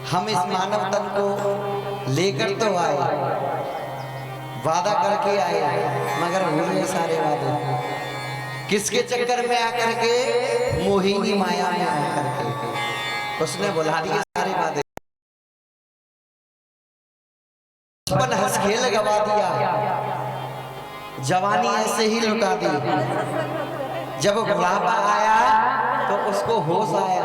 हम इस मानव तन को लेकर तो आए, वादा करके आए, मगर भूले सारे वादे। किसके चक्कर में आकर के? मोहिनी माया में आकर के उसने बुला दिए सारे वादे। बचपन हंस खेल गवा दिया, जवानी ऐसे ही लुटा दी। जब बुढ़ापा आया तो उसको होश आया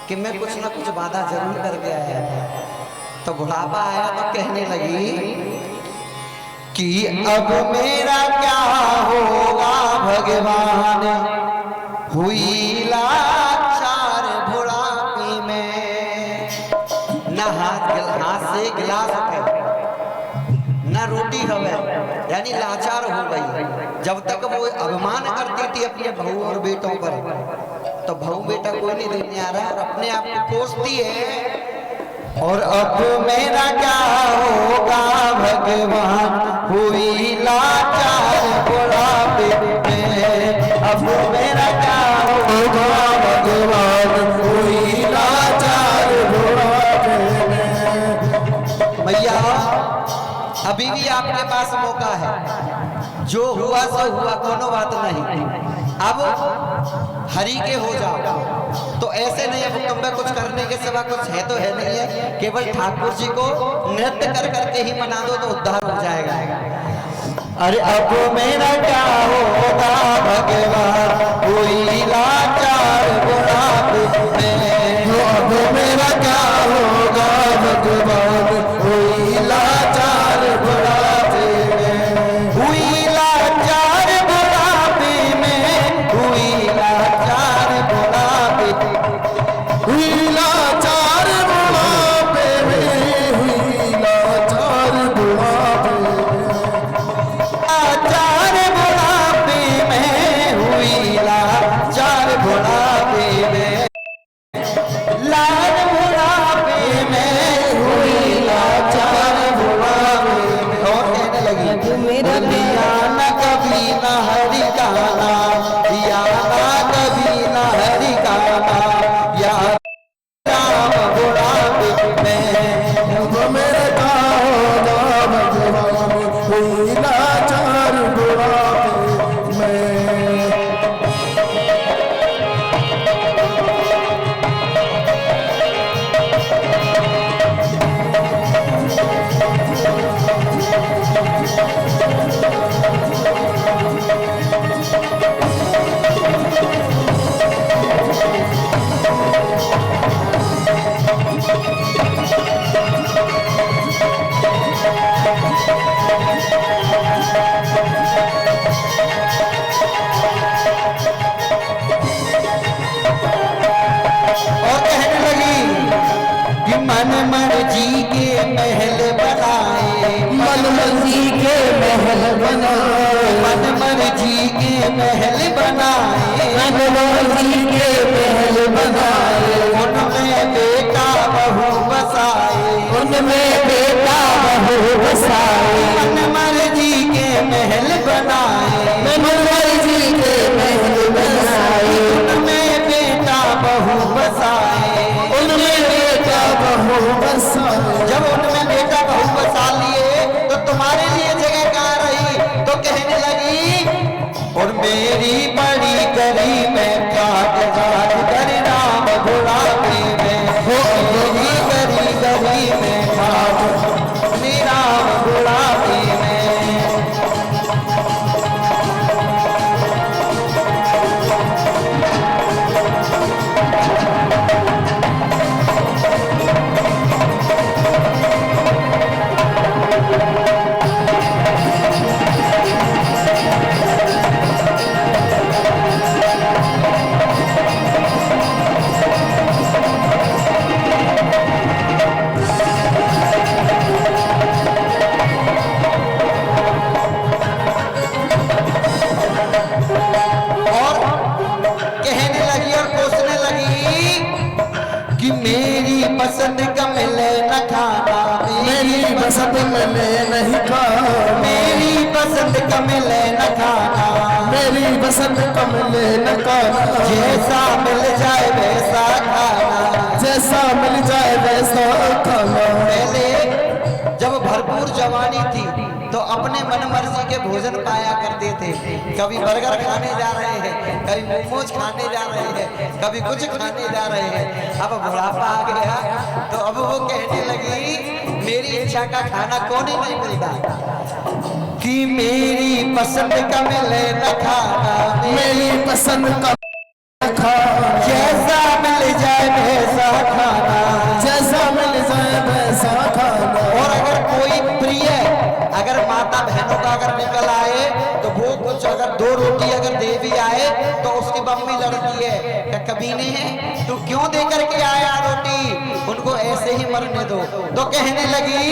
कि मैं कुछ ना कुछ वादा जरूर करके आया था। तो बुढ़ापा आया तो कहने लगी कि अब मेरा क्या होगा भगवान, हुई लाचार बुढ़ापे में। न हाथ से गिलास उठे, न रोटी हवे, यानी लाचार हो गई। जब तक वो अभिमान करती थी अपने बहू और बेटों पर, तो बहू बेटा कोई नहीं देने आ रहा, और अपने आप को कोसती है। और अब मेरा क्या होगा भगवान, हुई लाचार बुढ़ापे में। अब मेरा क्या होगा भगवान, हुई लाचार बुढ़ापे में। भैया अभी भी आपके पास मौका है, जो हुआ सो हुआ, कोनो बात नहीं। अब हरि के हो जाओ, तो ऐसे नहीं अब तुम में कुछ करने के सिवा कुछ है तो है नहीं है। केवल ठाकुर जी को नृत्य कर करके ही मना दो तो उद्धार हो जाएगा। अरे अब मेरा क्या होगा भगवान, हुई लाचार बुढ़ापे में। अब मेरा क्या होगा भगवान, हुई लाचार बुढ़ापे में। हुई लाचार बुढ़ापे में, हुई लाचार बुढ़ापे, हुई लाचार बुढ़ापे में, हुई लाचार बुढ़ापे में। लाचार बुढ़ापे में, हुई लाचार बुढ़ापे में। लाल बुढ़ापे में, हुई लाचार बुढ़ापे में। और कहने लगी मेरा दिया न कभी न हरि का नाम, दिया न कभी न हरि का नाम, या राम बुढ़ापे में। अब मेरा क्या होगा भगवान, हुई लाचार बुढ़ापे में। मन मर्जी के महल बनाए, मन मर्जी के महल बनाए, मन मर्जी के महल बनाए, मन मर्जी के महल बनाए। उनमें बेटा बहू बसाए, उनमें बेटा बहू बसाए। मन मर्जी के महल बनाए, मन मर्जी के महल बनाए। उनमें बेटा बहू बसाए, उनमें बहू बसा। जब उनमें बेटा बहू बसा लिए तो तुम्हारे लिए जगह कहाँ रही? तो कहने लगी और मेरी बड़ी करी मैं काट काट कर राम बुढ़ापे में। हो मेरी करी करी मैं काट राम बुढ़ापे में। पसंद का मिले न खाना, मेरी पसंद मिले नहीं खाना, मेरी पसंद का मिले न खाना, मेरी पसंद का मिले न खाना। जैसा मिल जाए वैसा खाना, जैसा मिल जाए वैसा खाना। पहले जब भरपूर जवानी थी तो अपने मन मर्जी के भोजन पाया करते थे। कभी बर्गर खाने जा रहे हैं, कभी मोमोज खाने जा रहे हैं, कभी कुछ खाने जा रहे हैं। अब बुढ़ापा आ गया तो अब वो कहने लगी मेरी इच्छा का खाना कौन ही नहीं मिलता, कि मेरी पसंद का मिले न खाना, मेरी पसंद का खाना, जैसा मिल जाए वैसा खाना, जैसा मिल जाए वैसा खाना। और अगर कोई प्रिय अगर माता बहनों का अगर निकल आए तो वो कुछ अगर 2 रोटी अगर दे भी आए तो उसकी मम्मी लड़ती है क्या कमीने हैं, तू क्यों दे करके आया रोटी, उनको ऐसे ही मरने दो। तो कहने लगी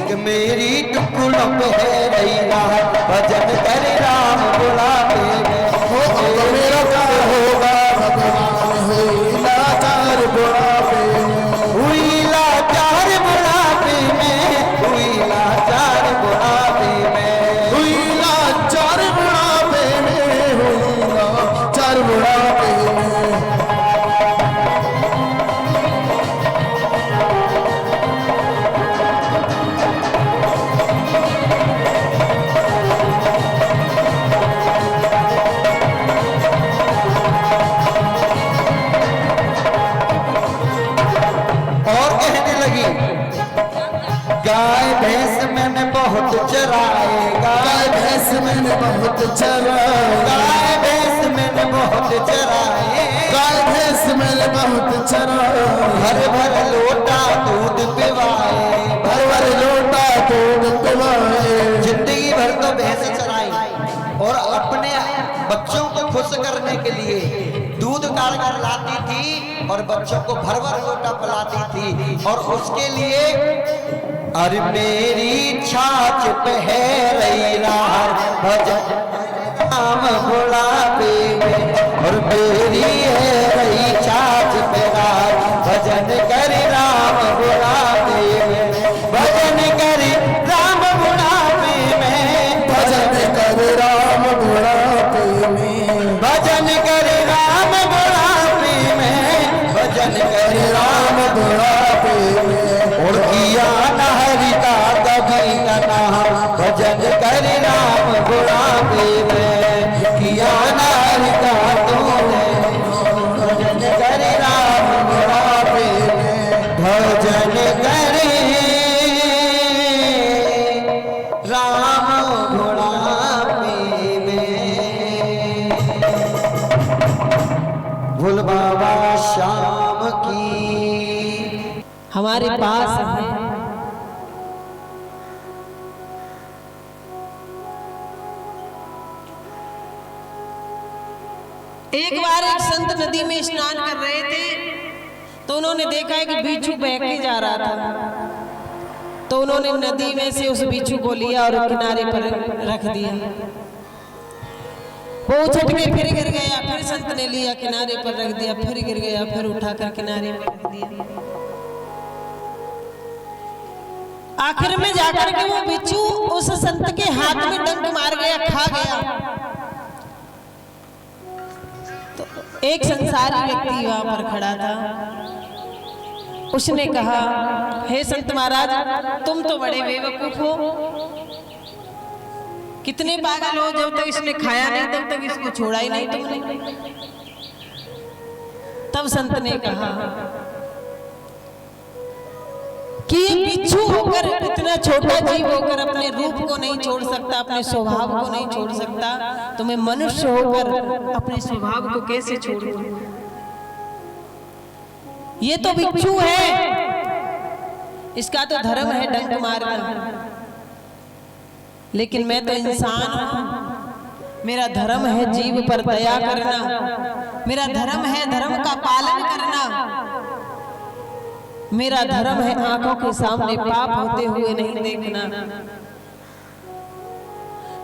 कि मेरी टुकड़ों पे है रही रात, भजन कर राम बुलावे हो मेरा क्या होगा भगवान हुई लाचार बुढ़ापे में, हुई लाचार बुढ़ापे में, हुई लाचार बुढ़ापे में, हुई लाचार बुढ़ापे में, हुई लाचार बुढ़ापे में। गाय भैंस मैंने बहुत चराए, गाय भैंस मैंने बहुत चराए, गाय भैंस मैंने बहुत चराए, गाय भैंस मैंने बहुत चराए, भर भर लोटा दूध पिवाए, भर भर लोटा दूध पिवाए। जिंदगी भर तो भैंस चराई और अपने बच्चों को खुश करने के लिए दूध काढ़ कर लाती थी और बच्चों को भर भर लोटा पिलाती थी। और उसके लिए अरे मेरी छाछ पे है रही रात, भजन राम बुढ़ापे में, और मेरी है रही छाछ पे रात, भजन कर राम बुढ़ापे में, भजन कर राम बुढ़ापे में, भजन कर राम बुढ़ापे में, भजन कर राम बुढ़ापे में, भजन कर राम बुढ़ापे में। और किया न हरि का कभी न नाम, भजन कर राम बुढ़ापे में, किया न हरि का तूने, भजन कर राम बुढ़ापे में, भजन कर राम बुढ़ापे में। भोल बाबा श्याम की हमारे पास है। एक बार एक संत नदी में स्नान कर रहे थे तो उन्होंने देखा है कि बिच्छू बह के जा रहा था, तो उन्होंने नदी में से उस बिच्छू को लिया और किनारे पर रख दिया। वो उछट के फिर गिर गया, फिर संत ने लिया किनारे पर रख दिया, फिर गिर गया, फिर उठाकर किनारे पर रख दिया। आखिर में जाकर के वो बिच्छू उस संत के हाथ में डंक मार गया, खा गया। तो एक संसारी व्यक्ति वहां पर खड़ा था, उसने कहा, हे संत महाराज, तुम तो बड़े बेवकूफ हो, कितने पागल हो, जब तक इसने खाया नहीं तब तक इसको छोड़ा ही नहीं तुमने। तब संत ने कहा कि बिच्छू होकर, इतना छोटा जीव होकर अपने रूप को नहीं छोड़ सकता, अपने स्वभाव को नहीं छोड़ सकता, तो मैं मनुष्य होकर अपने स्वभाव को कैसे छोड़ूं? ये तो बिच्छू है, इसका तो धर्म है डंक मारना, लेकिन मैं तो इंसान हूं, मेरा धर्म है जीव पर दया करना, मेरा धर्म है धर्म का पालन करना, मेरा धर्म है आंखों के सामने पाप होते हुए नहीं देखना।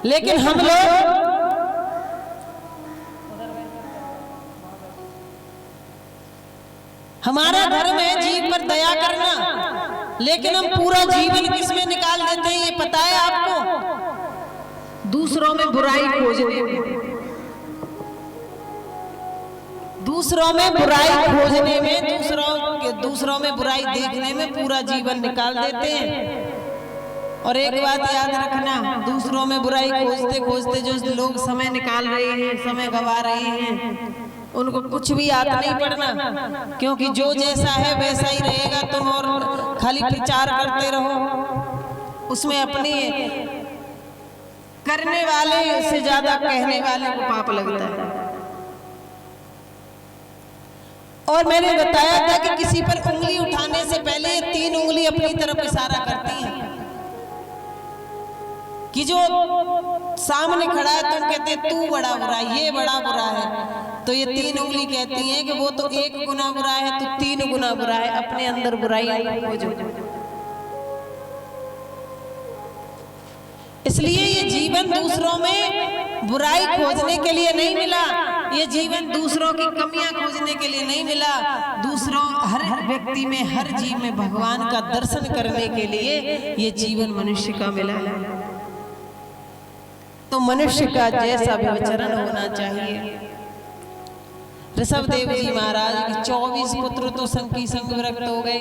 लेकिन हम लोग हमारा धर्म है जीव पर दया करना, लेकिन हम पूरा जीवन किसमें निकाल देते हैं ये पता है दूसरों में बुराई खोजने में, दूसरों में बुराई खोजने में, दूसरों में बुराई देखने में पूरा जीवन निकाल देते हैं। और एक बात याद रखना, दूसरों में बुराई खोजते खोजते जो लोग समय निकाल रहे हैं, समय गवा रहे हैं, उनको कुछ भी याद नहीं पड़ना, क्योंकि जो जैसा है वैसा ही रहेगा। तुम और खाली प्रचार करते रहो, उसमें अपने करने वाले से ज्यादा कहने वाले को पाप लगता है। और मैंने बताया था कि किसी पर उंगली उठाने से पहले ये 3 उंगली अपनी तरफ इशारा करती हैं, कि जो सामने खड़ा है तुम कहते हैं तू बड़ा बुरा है, ये बड़ा बुरा है, तो ये 3 उंगली कहती हैं कि वो तो 1 गुना बुरा है, तो 3 गुना बुरा है। अपने अंदर बुराई खोजो। इसलिए ये जीवन दूसरों में बुराई खोजने के लिए नहीं मिला, ये जीवन दूसरों की कमियां खोजने के लिए नहीं मिला, दूसरों हर व्यक्ति में, हर जीव में भगवान का दर्शन करने के लिए ये जीवन मनुष्य का मिला। तो मनुष्य का जैसा भी आचरण होना चाहिए। ऋषभदेव जी महाराज के 24 पुत्र तो संग की संग विरक्त हो गए।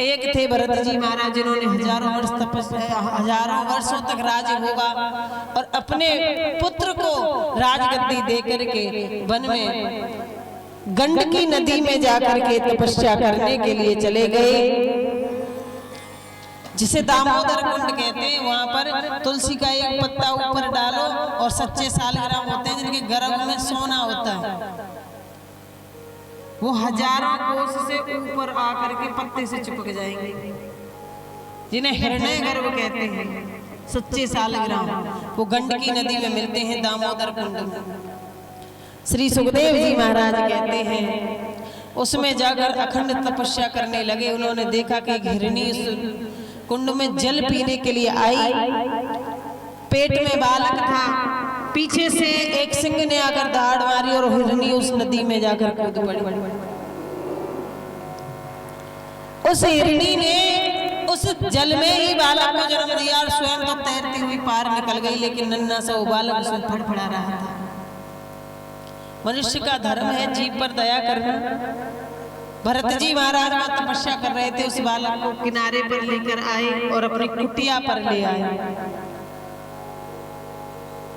एक थे भरत जी महाराज, जिन्होंने हजारों वर्षों तक राज भोगा और अपने पुत्र को राजगद्दी दे करके वन में गंडकी नदी में जाकर के तपस्या करने के लिए चले गए, जिसे दामोदर कुंड कहते हैं। वहां पर तुलसी का एक पत्ता ऊपर डालो और सच्चे सालग्राम होते हैं जिनके गर्भ में सोना होता है, वो हजारों कोस से ऊपर आकर के पत्ते से चिपक जाएंगे, जिन्हें हिरण्य गर्भ कहते हैं, सच्चे सालग्राम। वो गंडकी नदी में मिलते हैं, दामोदर कुंड में। श्री सुखदेव जी महाराज कहते हैं उसमें जाकर अखंड तपस्या करने लगे। उन्होंने देखा कि हिरणी कुंड में जल पीने के लिए आई, पेट में बालक था, पीछे से एक सिंह ने आकर दहाड़ मारी और हिरणी उस नदी में जाकर कूद पड़ी। उस हिरणी ने उस जल में ही बालक को जन्म दिया और स्वयं तो तैरती हुई पार निकल गई, लेकिन नन्हा सा वो बालक उसमें फड़फड़ा रहा था। मनुष्य का धर्म है जीव पर दया करना। भरत जी महाराज वहां तपस्या कर रहे थे, उस बालक को किनारे पर लेकर आए और अपनी कुटिया पर ले आए।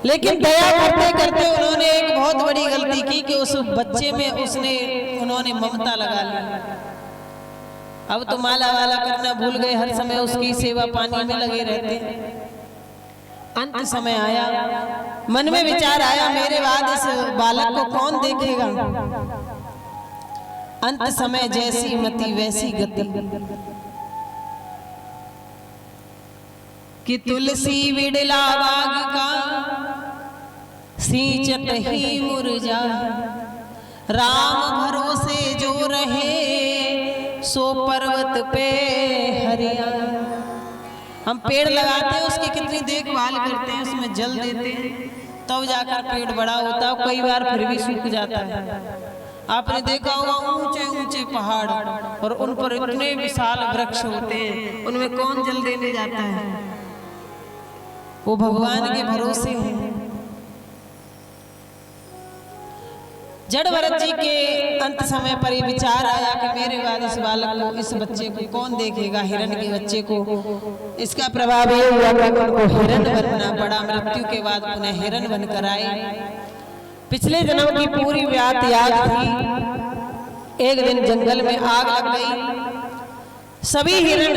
लेकिन दया करते करते उन्होंने एक बहुत बड़ी गलती की कि उस बच्चे में उन्होंने ममता लगा ली। अब तो माला वाला करना भूल गए, हर समय उसकी सेवा पानी में लगे रहते। अंत समय आया, मन में विचार आया मेरे बाद इस बालक को कौन देखेगा। अंत समय जैसी मति वैसी गति, कि तुलसी विड़ला बाग का सींचत ही मुरझा, राम भरोसे जो रहे सो पर्वत पे हरिया। हम पेड़ लगाते हैं, उसकी कितनी देखभाल करते हैं, उसमें जल देते हैं, तब जाकर पेड़ बड़ा होता है। कई बार फिर भी सूख जाता है। आपने देखा होगा ऊंचे ऊंचे पहाड़ और उन पर इतने विशाल वृक्ष होते हैं, उनमें कौन जल देने जाता है? वो भगवान के भरोसे हैं। जड़ भरत जी के अंत समय पर ये विचार आया कि मेरे बाद इस बालक को, इस बच्चे को कौन देखेगा, हिरण के बच्चे को। इसका प्रभाव ये हुआ कि उनको हिरण बनना पड़ा। मृत्यु के बाद उन्हें हिरण बनकर आए। पिछले जन्म की पूरी बात याद थी। एक दिन जंगल में आग लग गई, सभी हिरण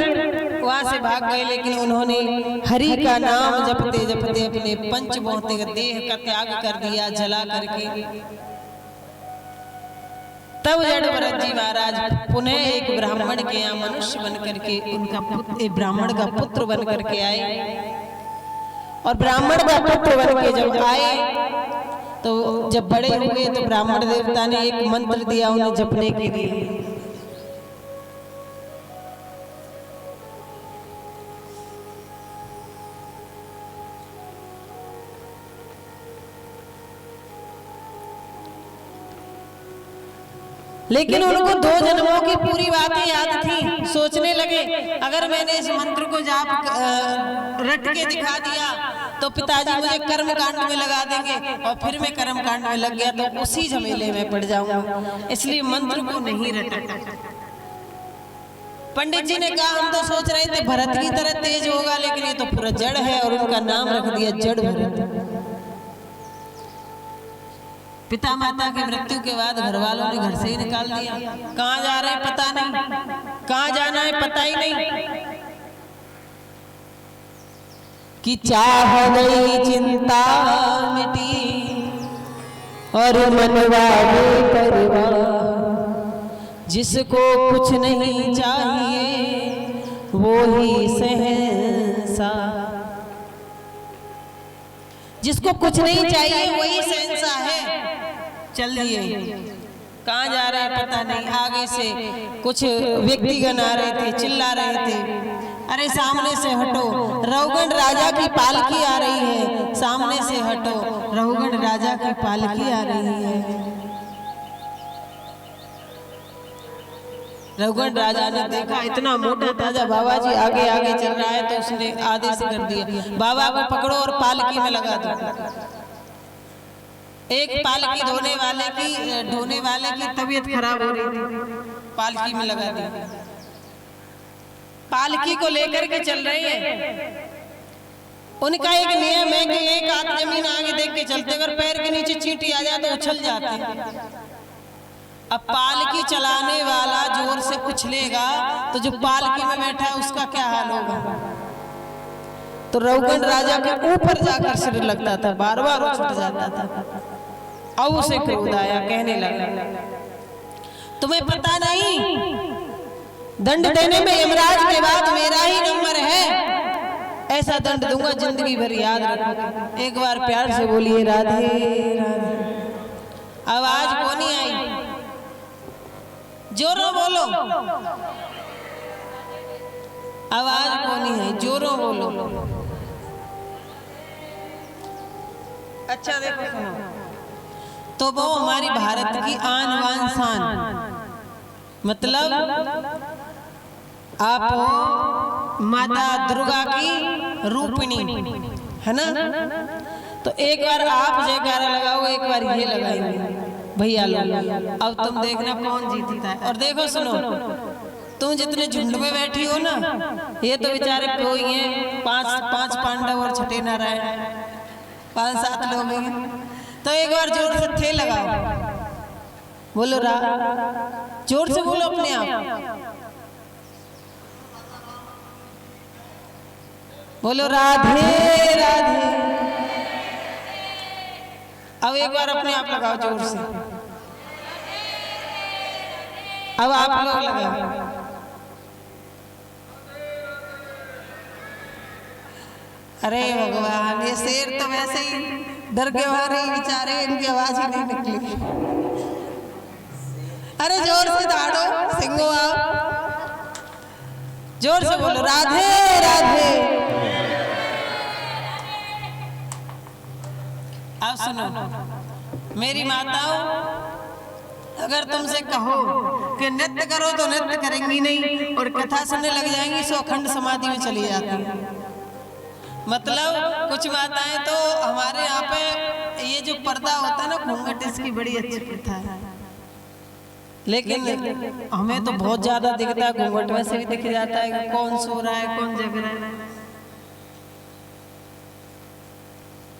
वहां से भाग गए, लेकिन उन्होंने हरि का नाम जपते जपते अपने पंचभौतिक देह का त्याग कर दिया, जला करके। तब जड़ भरत जी महाराज पुनः एक ब्राह्मण के यहाँ मनुष्य बन करके, उनका ब्राह्मण का पुत्र बन करके आए। और ब्राह्मण का पुत्र बन के जब आए, तो जब बड़े हुए तो ब्राह्मण देवता ने एक मंत्र दिया उन्हें जपने के लिए। लेकिन उनको 2 जन्मों की पूरी बातें याद थी। सोचने लगे अगर मैंने इस मंत्र को जाप रट के दिखा दिया तो पिताजी मुझे कर्म कांड में लगा देंगे और फिर मैं कर्म कांड में लग गया तो उसी झमेले में पड़ जाऊंगा, इसलिए मंत्र को नहीं रटा। पंडित जी ने कहा हम तो सोच रहे थे भरत की तरह तेज होगा, लेकिन ये तो पूरा जड़ है और उनका नाम रख दिया जड़ भरत। पिता माता की मृत्यु के बाद घर वालों ने घर से ही निकाल दिया। कहाँ जा रहे हैं पता नहीं, कहाँ जाना है पता ही नहीं। कि चाह गई चिंता मिटी और मनवा बेपरवाह, जिसको कुछ नहीं चाहिए वो ही सहसा। जिसको कुछ नहीं चाहिए वही सहसा है। चलिए कहाँ जा रहे हैं पता नहीं। आगे से कुछ व्यक्तिगण आ रहे थे, चिल्ला रहे थे, अरे सामने से हटो, रहुगण राजा की पालकी आ रही है, सामने से हटो, रहुगण राजा की पालकी आ रही है। रघुगण राजा ने देखा इतना मोटा ताजा बाबा जी आगे आगे चल रहा है, तो उसने आदेश कर दिया बाबा को पकड़ो और पालकी में लगा दो। एक पालकी ढोने वाले की तबीयत खराब हो रही थी, पालकी में लगा दी। पालकी को लेकर के चल रहे हैं। उनका एक नियम है कि एक हाथ जमीन आगे देख के चलते, अगर पैर के नीचे चींटी आ जाए तो उछल जाते हैं। अब पालकी चलाने वाला जोर से उछलेगा तो जो पालकी में बैठा है उसका क्या हाल होगा। तो रघुगण राजा के ऊपर जाकर सिर लगता था, बार बार उछट जाता था। अब उसे क्रोध आया, कहने लगा तुम्हें पता नहीं दंड देने में यमराज के बाद मेरा ही नंबर है, ऐसा दंड दूंगा जिंदगी भर याद रखो। एक बार प्यार से बोलिए राधे राधे। आवाज को नहीं आई, जोरों बोलो, आवाज को नहीं है, जोरों बोलो। अच्छा देखो सुनो, तो वो हमारी भारत की आन बान शान, मतलब आप हो माता दुर्गा की रूपिणी, है ना। तो एक बार आप जयकारा लगाओ, एक बार ये लगाएंगे भैया लोग। अब तुम देखना कौन जीतता है। और देखो सुनो, तुम जितने झुंड में बैठी हो ना, ये तो बेचारे कोई हैं, पांच पांडव और छठे नारायण, 5-7 लोग हैं। तो एक बार जोर से थे लगाओ, बोलो जोर से बोलो अपने आप, बोलो राधे राधे। अब एक बार अपने आप लगाओ जोर से। अब आप लोग लगाओ। अरे भगवान, ये शेर तो वैसे ही डर के मारे बेचारे, इनकी आवाज ही नहीं निकली। अरे जोर से दौड़ो सिंगो, आप जोर से बोलो राधे राधे। अब सुनो मेरी माताओं, अगर तुमसे कहो कि नृत्य करो तो नृत्य करेंगी नहीं, और कथा सुनने लग जाएंगी सो अखंड समाधि में चली जाती है। मतलब कुछ माताएं तो हमारे यहाँ पे ये जो पर्दा होता है ना घूंघट, इसकी बड़ी अच्छी प्रथा है, लेकिन हमें तो बहुत ज्यादा दिखता है। घूंघट में से भी दिख जाता है कि कौन सो रहा है कौन जग रहा है।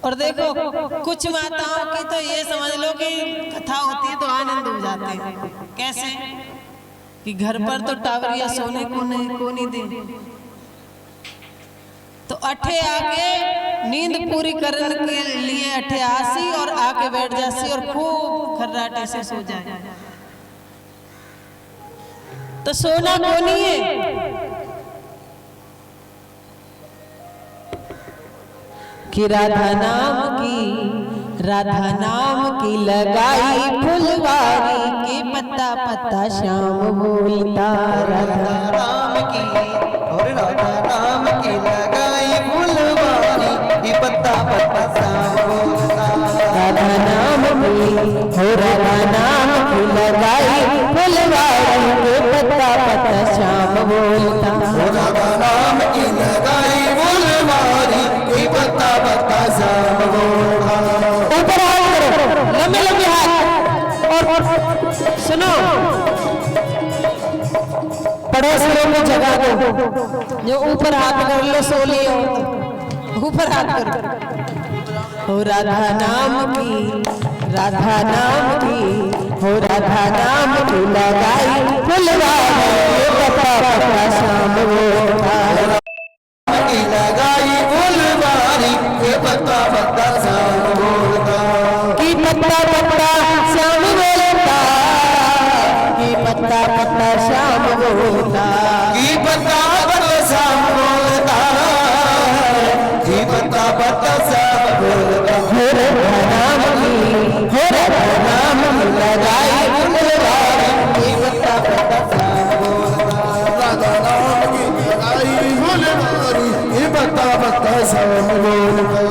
और देखो कुछ माताओं की तो ये समझ लो कि कथा होती है तो आनंद हो जाते हैं। कैसे कि घर पर तो टावरिया सोने को नहीं दे, तो अठे आके नींद पूरी करने के लिए अठे आसी और आके बैठ जासी और खूब खर्राटे से सो जाए। तो सोना कोनी है कि राधा नाम की लगाई फुलवारी के पत्ता पत्ता श्याम बोलता। राधा नाम की और राधा नाम की लगाई फुलवारी की पत्ता पत्ता श्याम बोलता। राधा नाम की हो राधा नाम की लगाई फुलवारी के पत्ता पत्ता श्याम बोलता। राधा नाम की लगाई फुलवारी की पत्ता पत्ता असुरों को जगा दो, जो ऊपर हाथ कर लो सो लियो, ऊपर हाथ करो। हो राधा नाम की, राधा नाम की, हो राधा नाम की लगाई फुलवारी, ये पता पता शाम होता की लगाई फुलवारी, ये पता पता शाम होता, कि पत्ता पत्ता श्याम बोलता, कि पत्ता पत्ता श्याम बोलता, की पता पता शाम बोलता, की पता पता शाम बोलता। हो राधा नाम की, हो राधा नाम की लगाई फुलवारी, ये पता पता शाम बोलता, राधा नाम की लगाई फुलवारी, ये पता पता शाम बोलता।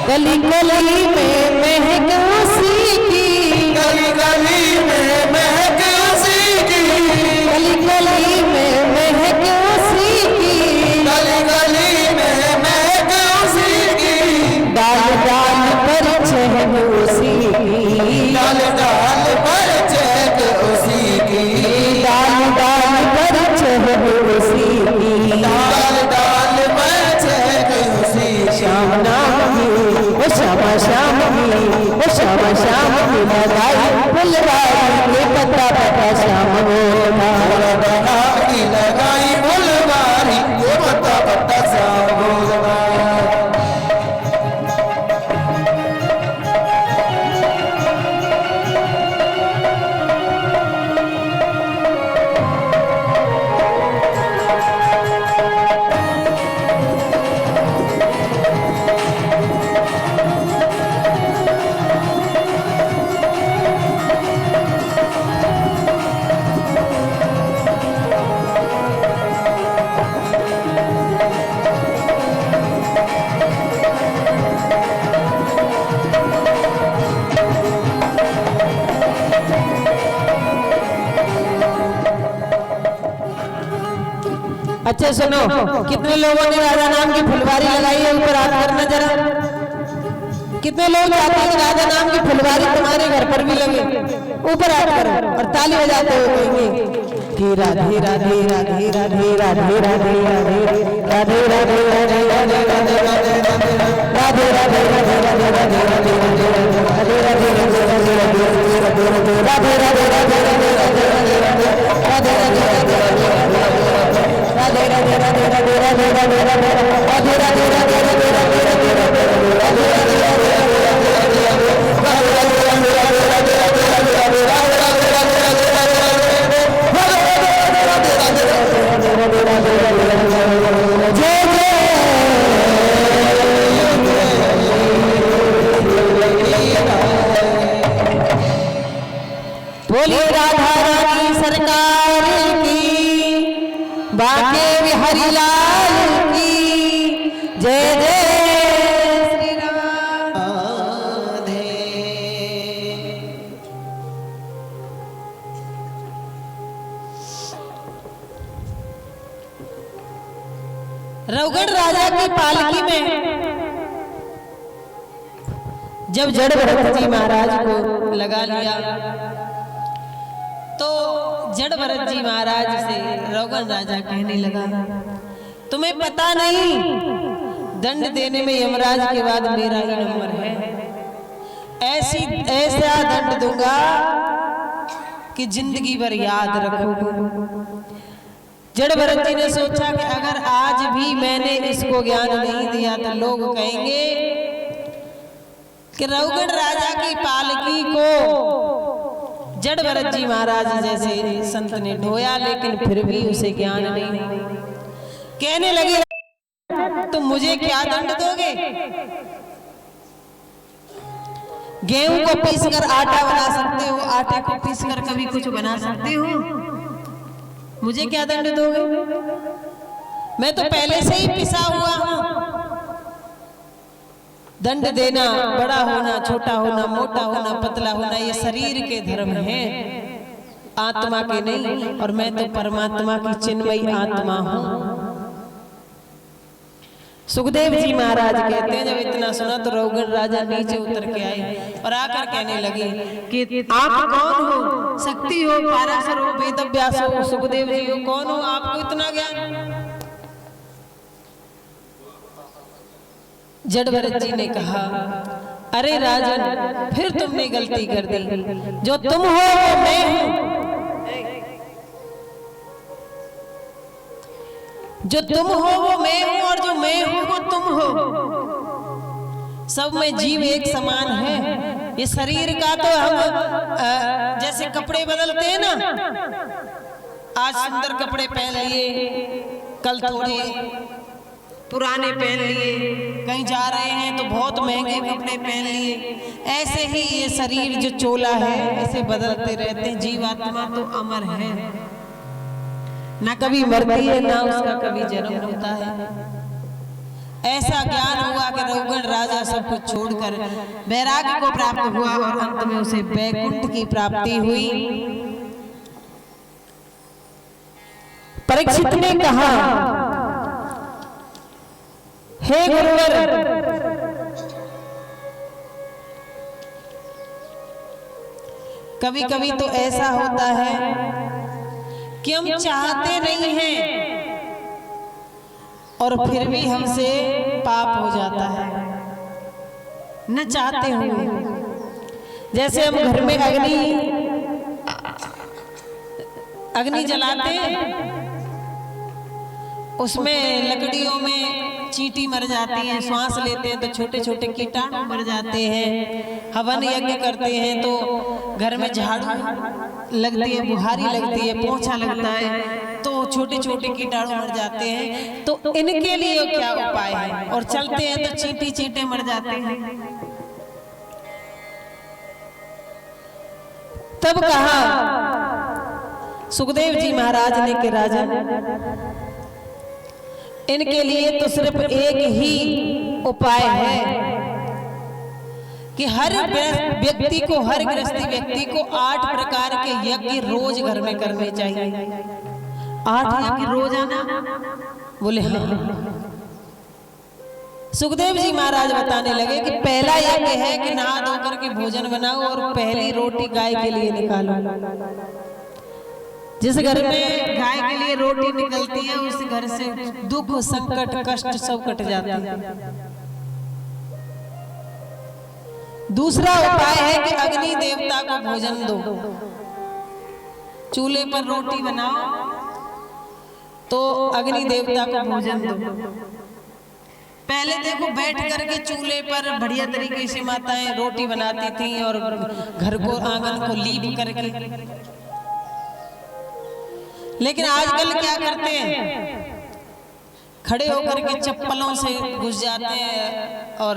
गली गली में महक उसी की, गली गली में महक उसी की, गली गली में महक उसी की, गली गली में महक उसी की, डाल डाल पर चहक उसी की, डाल डाल पर चहक उसी की, डाल डाल पर चहक उसी की, डाल डाल पर चहक उसी की। श्याम नाम की, वो श्यामा श्याम की, वो श्यामा श्याम की लगाई फुलवारी, ये पत्ता पत्ता श्याम बोलता, राधा नाम की लगाई फुलवारी, ये पत्ता पत्ता श्याम बोलता। अच्छा सुनो, कितने लोगों ने राधा नाम की फुलवारी लगाई है? ऊपर हाथ करना जरा। कितने लोग चाहते हैं कि राधा नाम की फुलवारी तुम्हारे घर पर भी लगे? ऊपर हाथ करो और ताली बजाते हुए कहेंगे कि राधे राधे राधे राधे राधे राधे राधे राधे राधे राधे राधे राधे राधे राधे राधे राधे राधे बोलिए राधा रानी सरकार की, बाके बिहारी लाल की जय जय श्री राम। रघुगढ़ राजा की पालकी में जब जड़ भरत जी महाराज को लगा लिया तो जड़ भरत जी महाराज से रघुगढ़ राजा कहने लगा, तुम्हें पता नहीं दंड देने में यमराज के बाद मेरा ही नंबर है, ऐसा दंड दूंगा कि जिंदगी भर याद रखोगे। जड़ भरत जी ने सोचा कि अगर आज भी मैंने इसको ज्ञान नहीं दिया तो लोग कहेंगे कि रघुगढ़ राजा की पालकी को जड़ भरत जी महाराज जैसे संत ने ढोया, लेकिन फिर भी उसे ज्ञान नहीं। कहने लगे तुम मुझे क्या दंड दोगे? गेहूं को पीसकर आटा बना सकते हो, आटे को पीसकर कभी कुछ बना सकते हो, मुझे क्या दंड दोगे? मैं तो पहले से ही पिसा हुआ हूं। दंड देना, बड़ा होना, छोटा होना, मोटा होना, पतला होना, ये शरीर के धर्म हैं, आत्मा के नहीं। और मैं तो परमात्मा की चिन्मयी आत्मा हूं। सुखदेव जी महाराज कहते हैं, जब इतना सुना तो रघुगण राजा नीचे उतर के आए और आकर कहने लगे कि आप कौन हो? शक्ति हो, पाराशर हो, वेदव्यास हो, सुखदेव जी हो, कौन हो? आपको इतना ज्ञान? जड़ भरत जी ने कहा, अरे राजन, फिर तुमने गलती कर दी। जो तुम हो वो मैं हूं, जो तुम हो वो मैं हूं, और जो मैं हूं वो तुम हो। सब में जीव एक समान है। ये शरीर का तो हम जैसे कपड़े बदलते हैं ना, आज सुंदर कपड़े पहन लिए, कल थोड़े पुराने पहन लिए, कहीं जा रहे हैं तो बहुत महंगे कपड़े पहन लिए। ऐसे ही ये शरीर जो चोला है, ऐसे बदलते रहते हैं। जीवात्मा तो अमर है, ना कभी मरती है, ना उसका कभी जन्म होता है। ऐसा ज्ञान हुआ कि रघुगण राजा सब कुछ छोड़कर वैराग्य को प्राप्त हुआ और अंत में उसे वैकुंठ की प्राप्ति हुई। परीक्षित ने कहा, हे गुरुवर, कभी कभी तो ऐसा होता है कि हम चाहते नहीं हैं और फिर भी हमसे पाप हो जाता है, न चाहते हुए। जैसे हम घर में अग्नि जलाते हैं, उसमें लकड़ियों में चींटी मर जाती है, श्वास लेते हैं तो छोटे छोटे कीटाणु मर जाते हैं। हवन यज्ञ करते हैं तो घर में झाड़ू लगती है, बुहारी लगती है, पोंछा लगता है, तो छोटे छोटे कीटाणु मर जाते हैं। तो इनके लिए क्या उपाय है? और चलते हैं तो चींटी चींटे मर जाते हैं। तब कहा सुखदेव जी महाराज ने कि राजन, इनके लिए तो सिर्फ एक ही उपाय है कि हर व्यक्ति को, हर गृहस्थी व्यक्ति को 8 प्रकार के यज्ञ रोज घर में करने चाहिए। 8 यज्ञ रोजाना? बोले हाँ। सुखदेव जी महाराज बताने लगे कि पहला यज्ञ है कि नहा धो करके भोजन बनाओ और पहली रोटी गाय के लिए निकालो। जिस घर में गाय के लिए रोटी निकलती है, उस घर से दुख, संकट, कष्ट सब कट जाता है। दूसरा उपाय है कि अग्नि देवता को भोजन दो। चूल्हे पर रोटी बनाओ तो अग्नि देवता को भोजन दो। पहले देखो, बैठ करके चूल्हे पर बढ़िया तरीके से माताएं रोटी बनाती थी और घर को, आंगन को लीप करके। लेकिन आजकल क्या करते हैं? खड़े होकर के चप्पलों से घुस जाते हैं और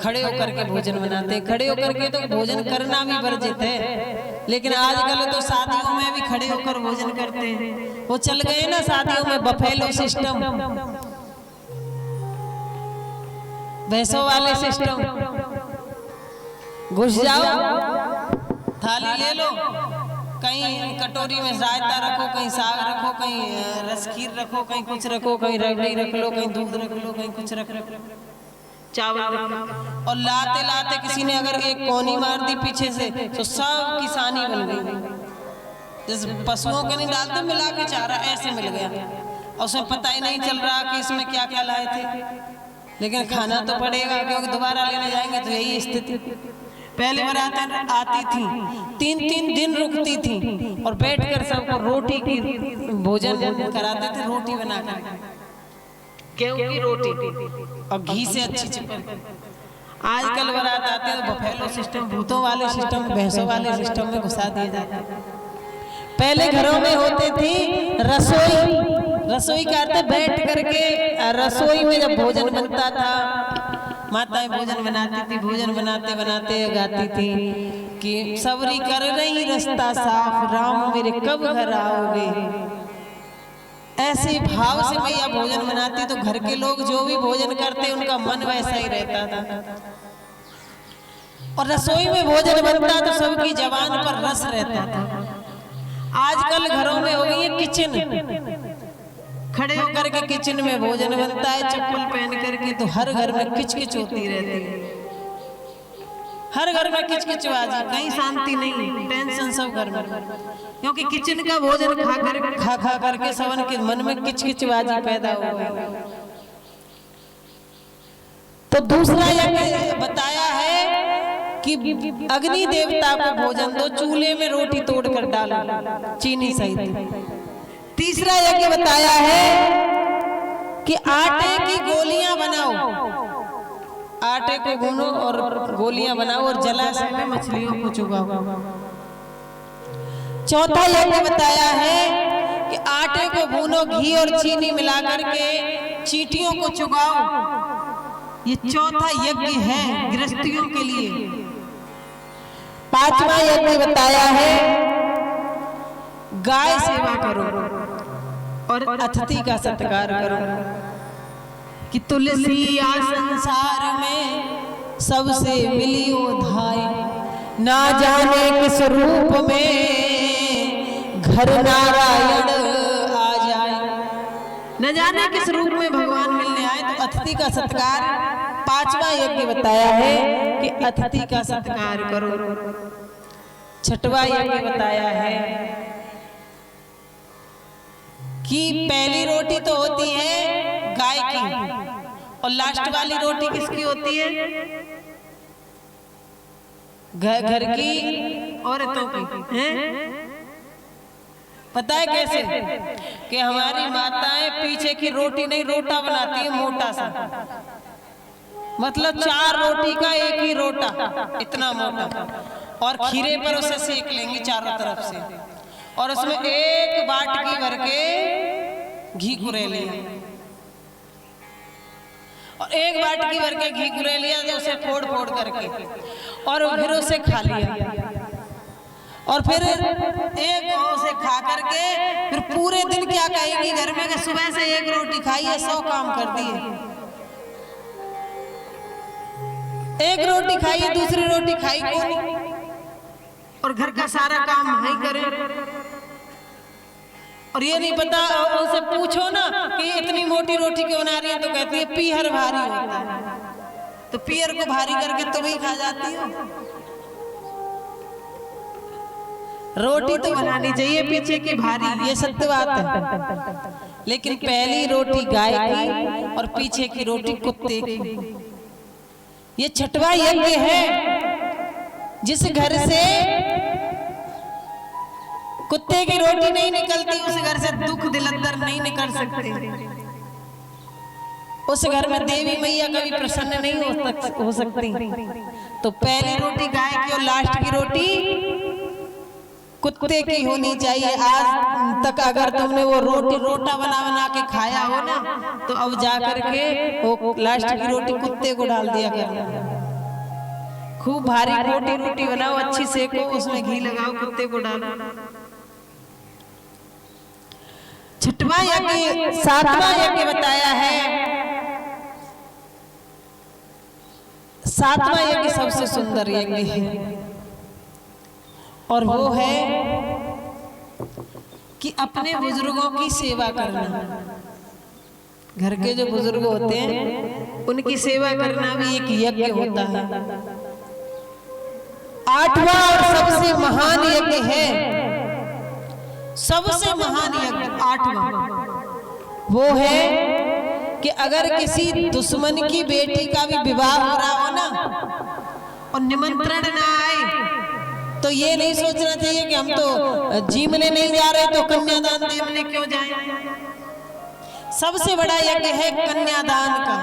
खड़े होकर के भोजन बनाते हैं। खड़े होकर के तो भोजन करना भी वर्जित है, लेकिन आजकल तो शादियों में भी खड़े होकर भोजन करते हैं। वो चल गए ना शादियों में बफेलो सिस्टम, भैंसों वाले सिस्टम। घुस जाओ, थाली ले लो, कहीं कटोरी में रायता रखो, कहीं साग रखो, कहीं रस खीर रखो, कहीं कुछ रखो, कहीं रबड़ी रख लो, कहीं दूध रख लो, कहीं कुछ रख लो, चावल रख लो। और लाते लाते किसी ने अगर एक कोनी मार दी पीछे से तो सब किसानी बन गई। जैसे पशुओं के नहीं डालते मिला के चारा, ऐसे मिल गया और उसमें पता ही नहीं चल रहा कि इसमें क्या क्या लाए थे। लेकिन खाना तो पड़ेगा, क्योंकि दोबारा लेने जाएंगे तो यही स्थिति। पहले बरातें आती थी, 3-3 दिन रुकती थी और बैठकर सबको रोटी की भोजन कराते थे, रोटी बनाकर, गेहूं की रोटी और घी से अच्छी चिपक। आजकल बारात आते हैं तो बफेलो सिस्टम, भूतों वाले सिस्टम, भैंसों वाले सिस्टम में घुसा दिए जाते हैं। पहले घरों में होते थी रसोई करते बैठ करके, रसोई में जब भोजन बनता था माताएं भोजन बनाती थी, भोजन बनाते बनाते गाती थी कि सबरी कर रही रास्ता साफ, राम मेरे कब घर आओगे। ऐसे भाव से मैया भोजन बनाती तो घर के लोग जो भी भोजन करते उनका मन वैसा ही रहता था। और रसोई में भोजन बनता तो सबकी जबान पर रस रहता था। आजकल घरों में हो गई है किचन, खड़े होकर के किचन में भोजन बनता है, चप्पल पहन करके, तो हर घर में किचकिच होती रहती है। हर घर में किचकिचबाजी, कहीं शांति नहीं, टेंशन सब घर में, क्योंकि किचन का भोजन खा करके सबन के मन में किचकिचबाजी पैदा हो गई। तो दूसरा यह बताया है कि अग्नि देवता को भोजन दो, चूल्हे में रोटी तोड़ कर डालो चीनी सहित। तीसरा यज्ञ बताया है कि आटे की गोलियां बनाओ, आटे को भूनो और गोलियां बनाओ और जलाशय में मछलियों को चुगाओ। चौथा यज्ञ बताया है कि आटे को भूनो, घी और चीनी मिलाकर के चींटियों को चुगाओ। ये चौथा यज्ञ है गृहस्थियों के लिए। पांचवा यज्ञ बताया है गाय सेवा करो और अतिथि का सत्कार करो। कि तुलसी आ संसार में सबसे मिलियो धाय, ना जाने किस रूप में घर नारायण आ जाए। न जाने किस रूप में भगवान मिलने आए, तो अतिथि का सत्कार। पांचवा यज्ञ बताया है कि अतिथि का सत्कार करो। छठवां यज्ञ बताया है कि पहली रोटी तो होती है गाय की और लास्ट वाली रोटी किसकी होती है? घर की औरतों की है। पता है कैसे? कि हमारी माताएं पीछे की रोटी नहीं, रोटा बनाती है मोटा सा, मतलब 4 रोटी का एक ही रोटा, इतना मोटा, और खीरे पर उसे सेक लेंगी चारों तरफ से, और उसमें एक बाटकी भर के घी कुरे लिया, और एक बाटकी भर के घी कुरे लिया, तो उसे फोड़ फोड़ करके और फिर उसे खा लिया, और फिर एक उसे खा करके फिर पूरे दिन क्या कहेगी घर में कि सुबह से एक रोटी खाई है, 100 काम कर दिए। एक रोटी खाई है, दूसरी रोटी खाई कौन, और घर का सारा काम ही करे। और ये नहीं पता, उनसे पूछो ना कि इतनी मोटी रोटी क्यों बना रही है, तो कहती है पीहर भारी होता है। तो पीहर को भारी करके तुम ही खा जाती हो। रोटी तो बनानी चाहिए पीछे की भारी, ये सत्य बात है, लेकिन पहली रोटी गाय की और पीछे की रोटी कुत्ते की। ये छठवां यज्ञ है। जिस घर से कुत्ते की रोटी नहीं निकलती, उस घर से दुख दिलद्दर नहीं निकल सकते। उस घर में देवी मैया कभी प्रसन्न नहीं हो सकती। तो पहली रोटी गाय की और लास्ट की रोटी कुत्ते की होनी चाहिए। आज तक अगर तुमने वो रोटा बना बना के खाया हो ना, तो अब जा करके वो लास्ट की रोटी कुत्ते को डाल दिया करना। खूब भारी मोटी रोटी बनाओ, अच्छी सेको, उसमें घी लगाओ, कुत्ते को डालो। छठवां यज्ञ, सातवां यज्ञ बताया है। सातवां यज्ञ सबसे सुंदर यज्ञ है, और वो है कि अपने बुजुर्गों की सेवा करना। घर के जो बुजुर्ग होते हैं उनकी सेवा करना भी एक यज्ञ होता है। आठवां और सबसे महान यज्ञ है, सबसे महान यज्ञ आठवां, वो है कि अगर किसी दुश्मन की बेटी का भी विवाह हो रहा हो ना, और निमंत्रण ना आए, तो ये नहीं सोचना चाहिए कि हम तो जीवने नहीं जा रहे तो कन्यादान देने क्यों जाएं। सबसे बड़ा यज्ञ है कन्यादान का।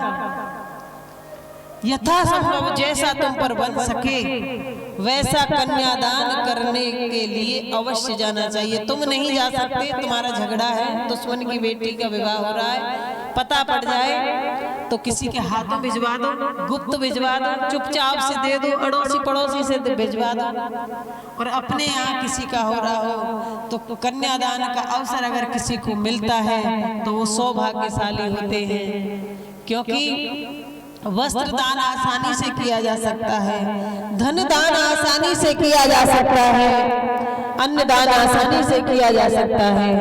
यथा संभव जैसा तुम पर बन सके वैसा कन्यादान करने के लिए अवश्य जाना चाहिए। तुम नहीं जा सकते, तुम्हारा झगड़ा है, दुश्मन की बेटी का विवाह हो रहा है, पता पड़ जाए तो किसी के हाथों भिजवा दो, गुप्त भिजवा दो, चुपचाप से दे दो, अड़ोसी पड़ोसी से भिजवा दो। और अपने यहाँ किसी का हो रहा हो तो कन्यादान का अवसर अगर किसी को मिलता है तो वो सौभाग्यशाली होते हैं, क्योंकि वस्त्र दान आसानी से किया जा सकता है, धन दान आसानी से किया जा सकता है, अन्न दान आसानी से किया जा सकता है,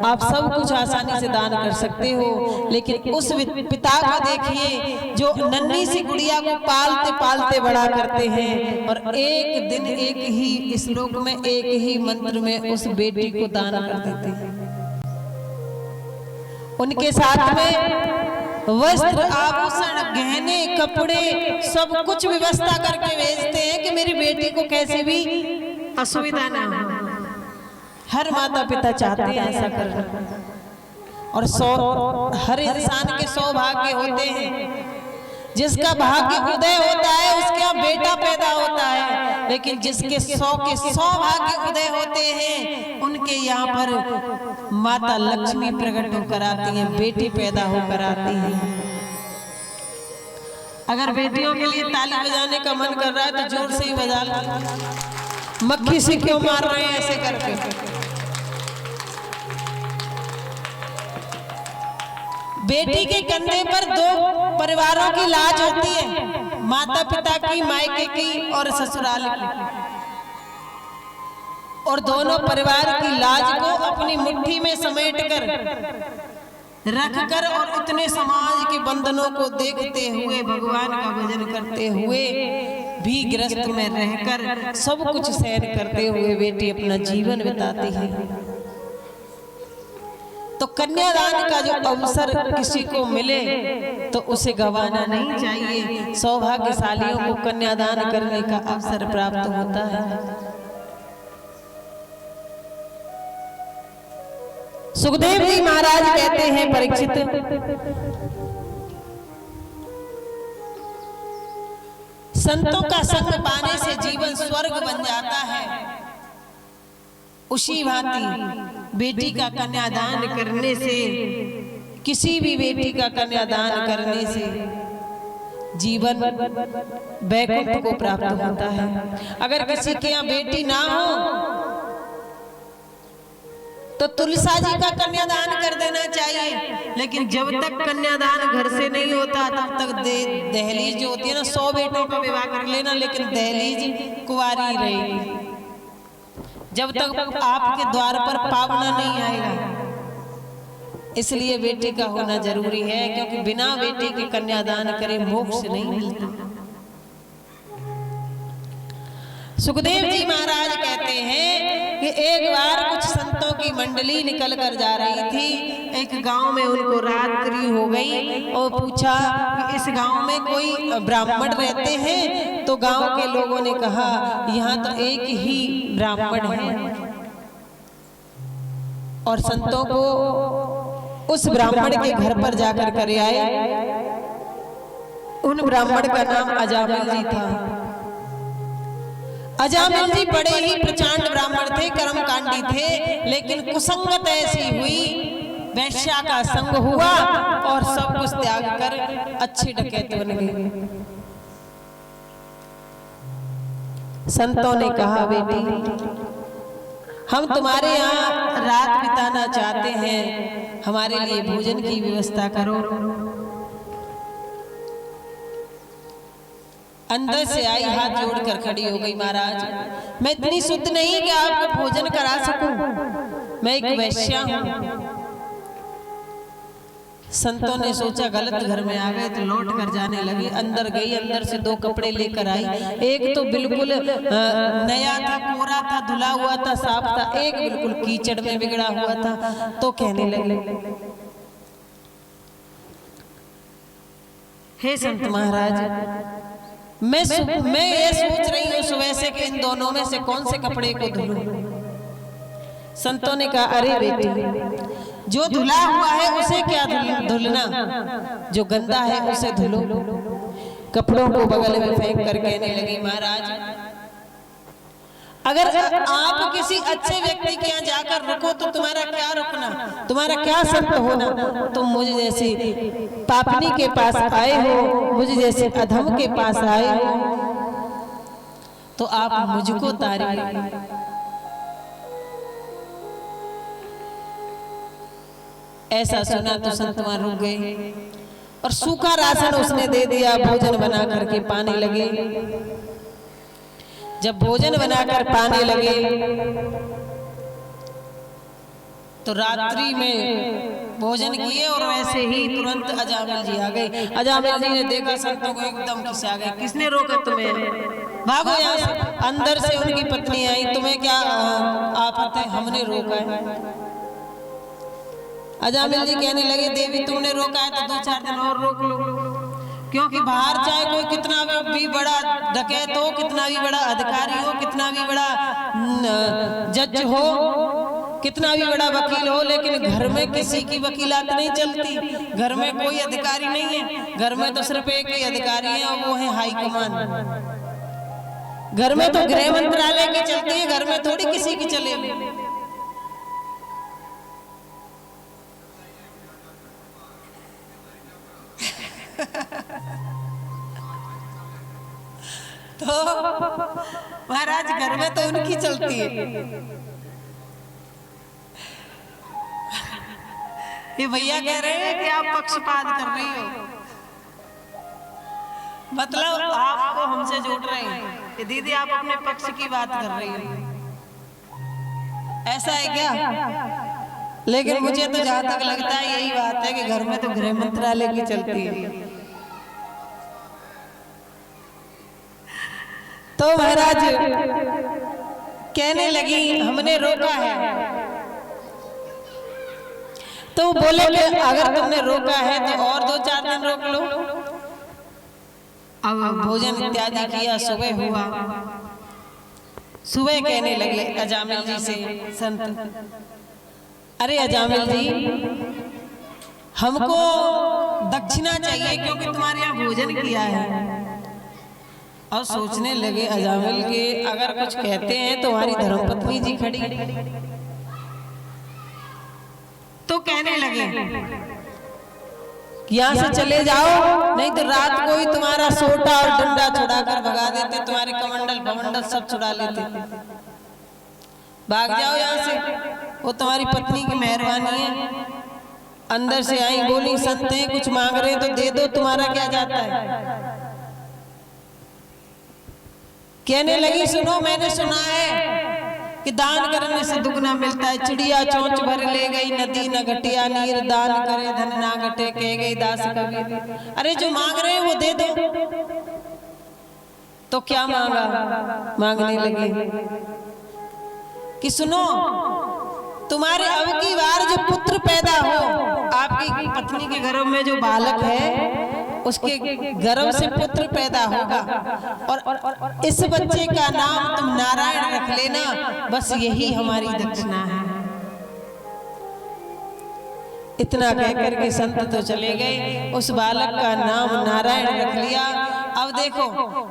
आप सब कुछ आसानी से दान कर सकते हो। लेकिन उस पिता को देखिए जो नन्ही सी गुड़िया को पालते पालते बड़ा करते हैं और एक दिन एक ही श्लोक में एक ही मंत्र में उस बेटी को दान कर देते हैं। उनके साथ में वस्त्र आभूषण गहने कपड़े सब कुछ व्यवस्था करके भेजते हैं कि मेरी बेटी को कैसे भी असुविधा ना हो। हर माता पिता चाहते हैं ऐसा करना। और हर इंसान के सौभाग्य होते हैं, जिसका भाग्य उदय होता है उसके यहाँ बेटा पैदा होता है, लेकिन जिसके 100 के 100 भाग्य उदय होते हैं उनके यहाँ पर माता लक्ष्मी प्रकट होकर आती हैं, बेटी पैदा होकर आती हैं। अगर बेटियों के लिए ताली बजाने का मन कर रहा है तो जोर से ही बजा लो। मक्खी से क्यों मार रहे हैं ऐसे करके? बेटी के कंधे पर 2 परिवारों की लाज होती है, माता पिता की, मायके की और ससुराल की। और दोनों परिवार की लाज को अपनी मुट्ठी में समेटकर रखकर और इतने समाज के बंधनों को देखते हुए भगवान का भजन करते हुए भी गृहस्थ में रहकर सब कुछ सहन करते हुए बेटी अपना जीवन बिताती है। तो कन्यादान का जो अवसर किसी को मिले तो उसे गंवाना नहीं चाहिए। सौभाग्यशालियों को कन्यादान करने का अवसर प्राप्त होता है। सुखदेव जी महाराज कहते हैं, परीक्षित, संतों का संग पाने से जीवन स्वर्ग बन जाता है। उसी भांति बेटी का कन्यादान करने से, किसी भी बेटी का कन्यादान करने से जीवन वैकुंठ को प्राप्त होता है। अगर किसी के यहाँ बेटी ना हो तो तुलसा जी का कन्यादान कर देना चाहिए, लेकिन जब तक कन्यादान घर से नहीं होता तब तक दहलीज जो होती है ना, 100 बेटों का विवाह कर लेना, लेकिन दहलीज कुंवारी रहेगी जब तक आपके द्वार पर पावना नहीं आएगा। इसलिए बेटी का होना जरूरी है, क्योंकि बिना बेटी के कन्यादान करे मोक्ष नहीं मिलता। सुखदेव जी महाराज कहते हैं कि एक बार कुछ संतों की मंडली निकल कर जा रही थी। एक गांव में उनको रात्रि हो गई और पूछा कि इस गांव में कोई ब्राह्मण रहते हैं? तो गांव के लोगों ने कहा यहाँ तो एक ही ब्राह्मण है। और संतों को उस ब्राह्मण के घर पर जाकर कर आए। उन ब्राह्मण का नाम अजामिल जी था। अजामिल जी बड़े ही प्रचंड ब्राह्मण थे, कर्मकांडी थे, लेकिन कुसंगत ऐसी हुई, वैश्या का संग हुआ और सब कुछ त्याग कर अच्छे डकैत बन गए। संतों ने कहा, बेटी हम तुम्हारे यहाँ रात बिताना चाहते हैं, हमारे लिए भोजन की व्यवस्था करो। अंदर से आई, हाथ जोड़कर खड़ी हो गई, महाराज मैं इतनी शुद्ध नहीं कि आपको भोजन करा सकूं, मैं एक वैश्या हूं। संतों ने सोचा गलत घर में आ गए तो लौट कर जाने लगे। अंदर गई, अंदर से 2 कपड़े लेकर आई। एक तो बिल्कुल नया था, कोरा था, धुला हुआ था, साफ था। एक बिल्कुल कीचड़ में बिगड़ा हुआ था। तो कहने लगे, हे संत महाराज, मैं ये सोच रही हूँ सुबह से कि इन दोनों में से कौन से कपड़े को धुलूं। संतों ने कहा, अरे बेटी जो धुला हुआ है उसे क्या धुलना, जो गंदा है उसे धुलो। कपड़ों को बगल में फेंक कर कहने लगी, महाराज अगर आप किसी अच्छे व्यक्ति के यहाँ जाकर रुको तो तुम्हारा क्या रुकना, तुम्हारा क्या संत होना। तुम मुझे जैसे पापनी के पास आए हो, मुझे जैसे अधम के पास आए हो, तो आप मुझको तारिए। ऐसा सुना तो संत वहां रुक गए और सूखा राशन उसने दे दिया, भोजन बना करके पाने लगे। जब भोजन बनाकर पाने लगे तो रात्रि में भोजन किए और वैसे ही तुरंत अजामिल जी आ गए। अजामिल जी ने देखा संतों को, एकदम खिसा गए, किसने रोका तुम्हें, भागो यहाँ से। अंदर से उनकी पत्नी आई, तुम्हें क्या आफत है, हमने रोका है। अजामिल जी कहने लगे, देवी तुमने रोका है तो 2-4 दिन और रोक लो, क्योंकि बाहर चाहे कोई कितना भी बड़ा डकैत हो, कितना भी बड़ा अधिकारी हो, कितना भी बड़ा जज हो, कितना भी बड़ा वकील हो, लेकिन घर में किसी की वकीलात नहीं चलती। घर में कोई अधिकारी नहीं है, घर में तो सिर्फ एक ही अधिकारी है और वो है हाई कमान। घर में तो गृह मंत्रालय की चलती है, घर में थोड़ी किसी की चलेगी। तो महाराज घर में तो उनकी चलती है। ये भैया कह रहे हैं कि आप पक्षपात कर रही हो, मतलब आपको हमसे जोड़ रहे हैं कि दीदी आप अपने पक्ष की बात कर रही हो, ऐसा है क्या? लेकिन मुझे तो जहां तक लगता है यही बात है कि घर में तो गृह मंत्रालय की चलती है। तो महाराज कहने लगी, हमने रोका है। तो बोले कि अगर तुमने रोका है तो और 2-4 दिन रोक लो। अब भोजन इत्यादि किया, सुबह हुआ। सुबह कहने लगे अजामिल जी से संत, अरे अजामिल जी हमको दक्षिणा चाहिए क्योंकि तुम्हारे यहाँ भोजन किया है। और सोचने लगे अजामिल के अगर कुछ कहते हैं तो हमारी धर्मपत्नी जी खड़ी, तो कहने लगे यहाँ से चले जाओ, नहीं तो रात को ही तुम्हारा सोटा और डंडा छुड़ाकर भगा देते, तुम्हारे कमंडल भमंडल सब छुड़ा लेते, भाग जाओ यहाँ से, वो तुम्हारी पत्नी की मेहरबानी है। अंदर से आई, बोली संत हैं कुछ मांग रहे तो दे दो, तुम्हारा क्या जाता है। कहने लगी, सुनो मैंने सुना है कि दान करने से दुगना मिलता है। चिड़िया चोंच भर ले गई, नदी न घटिया नीर, दान करे धन ना घटे, कह गई दास कबीर। अरे जो मांग रहे हैं वो दे दो। तो क्या मांगा, मांगने लगे कि सुनो तुम्हारे अब की बार जो पुत्र पैदा हो, आपकी पत्नी के गर्भ में जो बालक है उसके गर्भ से पुत्र पैदा होगा और इस बच्चे का नाम तुम नारायण रख लेना, बस यही हमारी दक्षिणा है। इतना कह करके संत तो चले गए, उस बालक का नाम नारायण रख लिया। अब देखो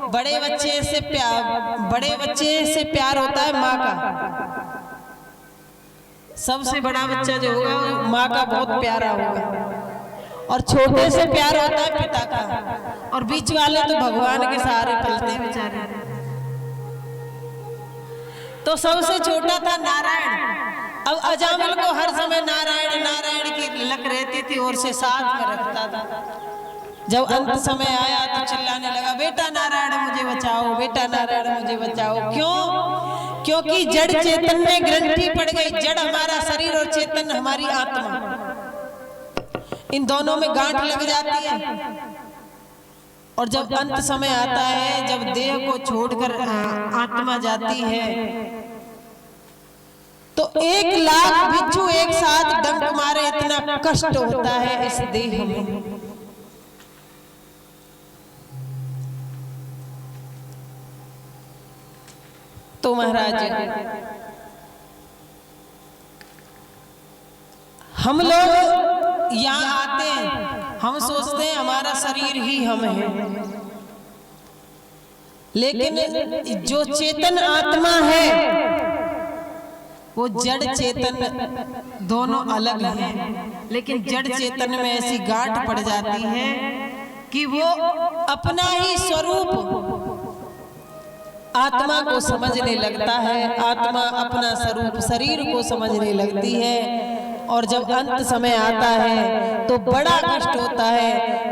बड़े बच्चे से प्यार होता है माँ का, सबसे बड़ा बच्चा जो होगा माँ का बहुत प्यारा होगा, और छोटे से प्यार होता है पिता का, और बीच वाले तो भगवान के सहारे पलते बेचारे। तो सबसे छोटा था नारायण। अब अजामिल को हर समय नारायण नारायण की लक रहती थी और से साथ में रखता था। जब अंत समय आया तो चिल्लाने लगा, बेटा नारायण मुझे बचाओ, बेटा नारायण मुझे बचाओ। क्यों? क्योंकि जड़ चेतन में ग्रंथि पड़ गई। जड़ हमारा शरीर और चेतन हमारी आत्मा, इन दोनों में गांठ लग जाती है। और जब अंत समय आता है, जब देह को छोड़कर आत्मा जाती है, तो 1 लाख बिच्छू एक साथ डंक मारे, इतना कष्ट होता है इस देह में। तो महाराज हम लोग यहाँ आते हैं, हम सोचते हैं हमारा शरीर ही हम है, लेकिन जो चेतन आत्मा है वो जड़ चेतन दोनों अलग हैं, लेकिन जड़ चेतन में ऐसी गांठ पड़ जाती है कि वो अपना ही स्वरूप आत्मा को समझने लगता है, आत्मा अपना स्वरूप शरीर को समझने लगती है। और जब अंत समय आता है तो बड़ा कष्ट होता है,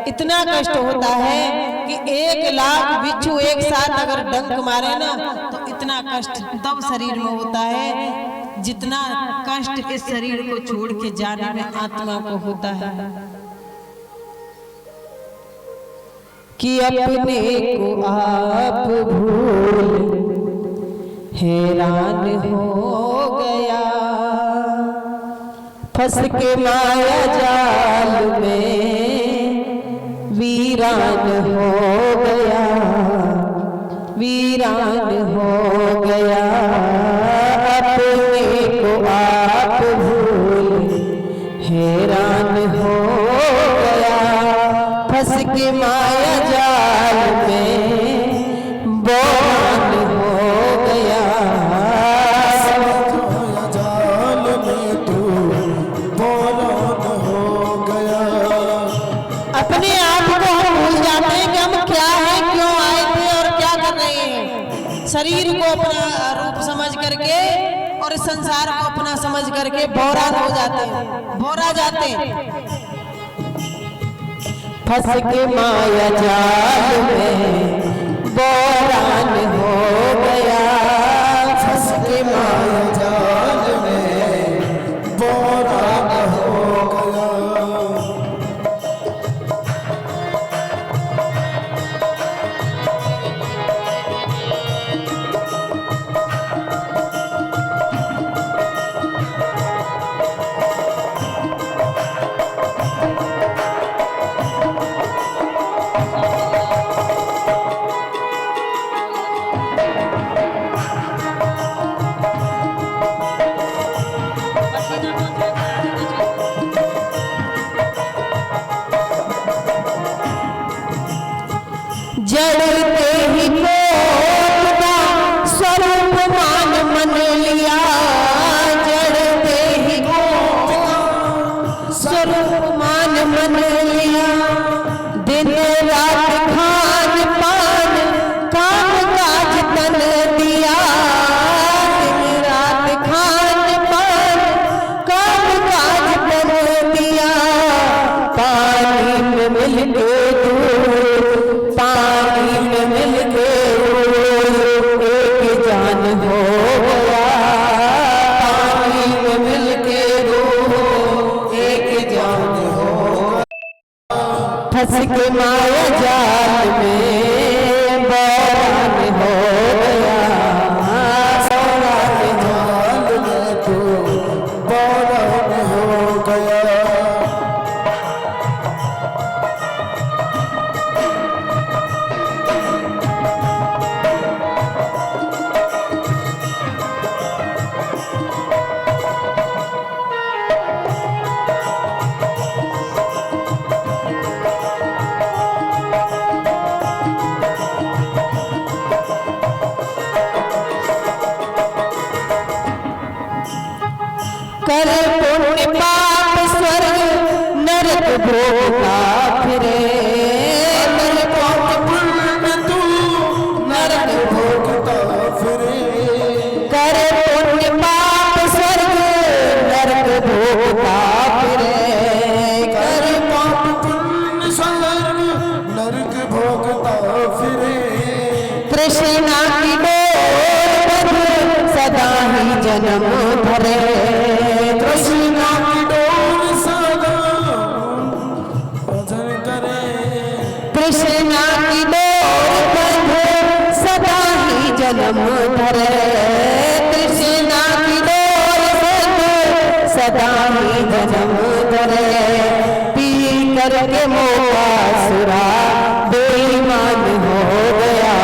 इतना कष्ट होता है कि 1 लाख बिच्छू एक साथ अगर डंक मारे ना तो इतना कष्ट तब शरीर में होता है जितना कष्ट इस शरीर को छोड़ के जाने में आत्मा को होता है। कि अपने को आप भूल हैरान हो गया, फंस के माया जाल में वीरान हो गया, वीरान हो गया। अपने को आप भूल हैरान हो गया, फंस के माया जाल में बोरान हो गया। जाल में तू बोरान हो गया। अपने आप को हम भूल जाते हैं कि हम क्या हैं, क्यों आए थे और क्या कर रहे हैं। शरीर को अपना रूप समझ करके और इस संसार को अपना समझ करके बोरान हो जाते हैं, बोरा जाते हैं। फंस के माया जाल में बोरान हो गया, फंस के माया जाल में बोरान हो गया। जड़ते ही कोटदा स्वरूप मान मन लिया, जड़ते ही कोटदा स्वरूप मान मन लिया। दिन रात खान पान काम काज तन दिया, दिन रात खान पान काम काज तन दिया। पानी में मिल के पानी में मिल के एक जान हो गया, पानी में मिल के एक जान हो। फंस के माया जाल में बोरान हो गया, बोरान जाल में तू बोरान हो गया। कर पुण्य पाप स्वर्ग नरक भोगा फिरे, कर पुण्य तू नरक भोगता फिरे। कर पुण्य पाप स्वर्ग नरक भोगा फिरे, कर पाप पुण्य स्वर्ग नरक भोगता फिरे। कृष्णा की डोर बंध सदा ही जन्म भरे, कृष्णा की डोर सदा भजन करे। कृष्णा की डोर बंध सदा ही जन्म धरे, कृष्णा की डोर बंध सदा ही जन्म धरे। पी करके मोकासुरा बेईमान हो गया,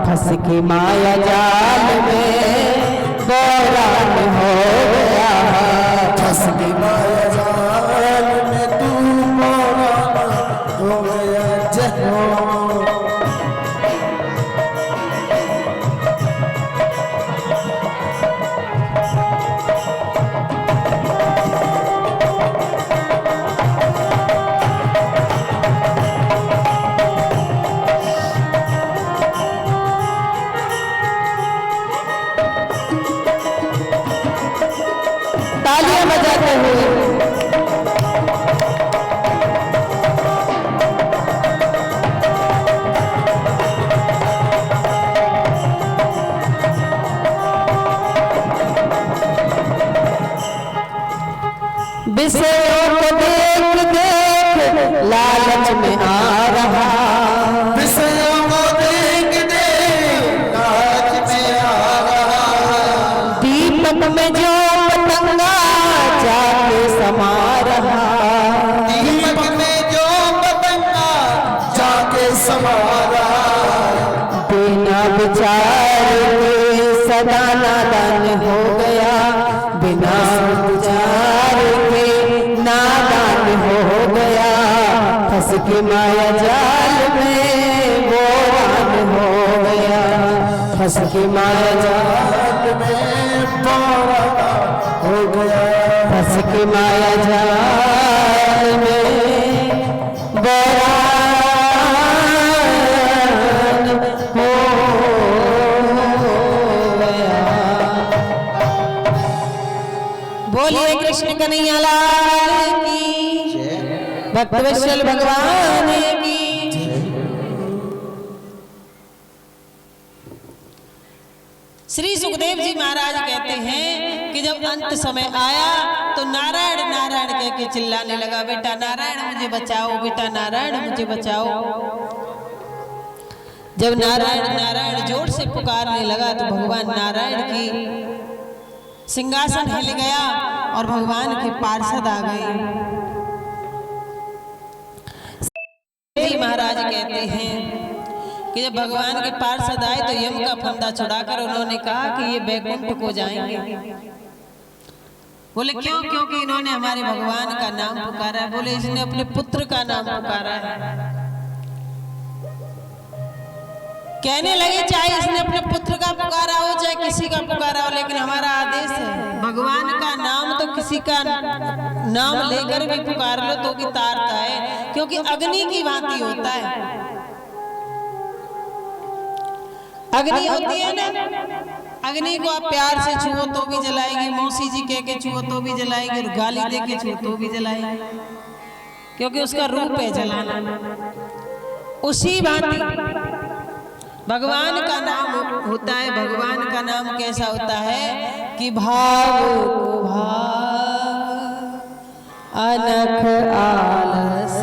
फंस के माया जाल में बोरान हो गया, फंस के माया जाल में तू बोरान हो गया। जय हो विषयों को देख देख लालच में आ रहा, विषयों को देख देख लालच में आ रहा, दीपक में जो पतंगा जाके समा रहा, दीपक में जो पतंगा जाके समा रहा, बिना विचार के सदा नादान हो गया, बिना विचार के नादान हो गया, फंस के माया जाल में वो रान हो गया, फंस के माया जाल में बोरा हो गया, फंस के माया जाल में बोरा बोलिए कृष्ण कन्हैया लाल की, भक्तवत्सल भगवान की। श्री सुखदेव जी महाराज कहते हैं कि जब अंत समय आया तो नारायण नारायण कह के चिल्लाने लगा, बेटा नारायण मुझे बचाओ, बेटा नारायण मुझे बचाओ। जब नारायण नारायण जोर से पुकारने लगा तो भगवान नारायण की सिंहासन हिल गया और भगवान के पार्षद आ गए। जी महाराज कहते हैं कि जब भगवान के पार्षद आए तो यम का फंदा छुड़ाकर उन्होंने कहा कि ये बैकुंठ को जाएंगे। बोले क्यों? क्योंकि इन्होंने हमारे भगवान का नाम पुकारा है। बोले इसने अपने पुत्र का नाम पुकारा है। कहने लगे चाहे इसने अपने पुत्र का पुकारा हो चाहे किसी का पुकारा हो, लेकिन हमारा आदेश है भगवान का नाम तो किसी का नाम लेकर भी पुकार लो तो भी तारता है, क्योंकि अग्नि की भांति होता है। अग्नि होती है ना, अग्नि को आप प्यार से छुओ तो भी जलाएगी, मौसी जी कह के छुओ तो भी जलाएगी, गाली दे के छुओ तो भी जलाएगी, क्योंकि उसका रूप है जलाना। उसी भांति भगवान का नाम होता है। भगवान का नाम कैसा होता है कि भाव को भाव अनख आलस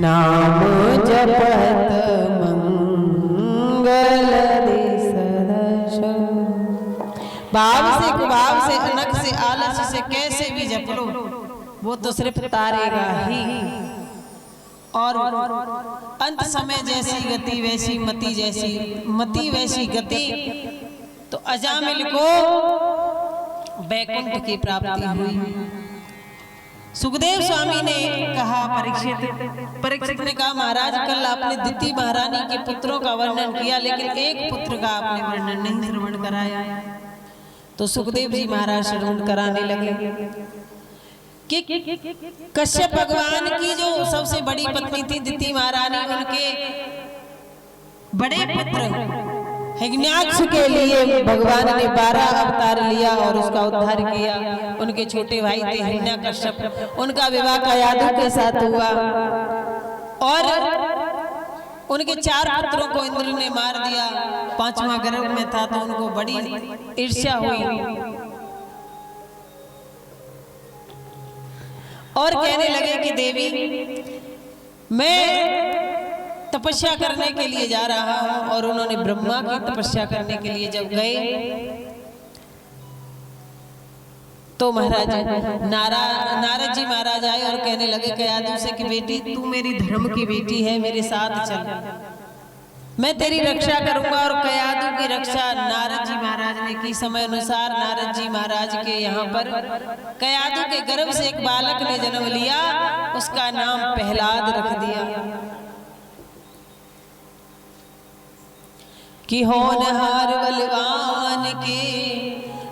नाम जपत मंगल दिसदश। भाव से कुभाव से अनख से आलस से कैसे भी जप लो वो तो सिर्फ तारेगा ही। और अंत समय जैसी गति वैसी मति, जैसी मति वैसी गति। तो अजामिल को बैकुंठ की प्राप्ति हुई। सुखदेव स्वामी ने कहा परीक्षित ने कहा महाराज कल आपने दिति महारानी के पुत्रों का वर्णन किया लेकिन एक पुत्र का आपने वर्णन नहीं श्रवण कराया। तो सुखदेव जी महाराज श्रवण कराने लगे कि कश्यप भगवान की जो सबसे बड़ी पत्नी थी दिति महारानी, उनके बड़े पुत्र हिरण्याक्ष के लिए भगवान ने 12 अवतार लिया और उसका उद्धार किया। उनके छोटे भाई थे हिरण्यकश्यप, उनका विवाह कयाधु के साथ हुआ और उनके 4 पुत्रों को इंद्र ने मार दिया। 5वां गर्भ में था तो उनको बड़ी ईर्ष्या हुई और कहने लगे कि देवी मैं तपस्या करने के लिए जा रहा हूं। और उन्होंने ब्रह्मा की तपस्या करने के लिए जब गए तो महाराज नारद जी महाराज आए और कहने लगे कयाधु से कि बेटी तू मेरी धर्म की बेटी है, मेरे साथ चल, मैं तेरी रक्षा करूंगा। और कयाधु की रक्षा नारद जी महाराज ने की। समय अनुसार नारद जी महाराज के यहाँ पर कयाधु के गर्भ से एक बालक ने जन्म लिया, उसका नाम प्रहलाद रख दिया कि होनहार बलवान के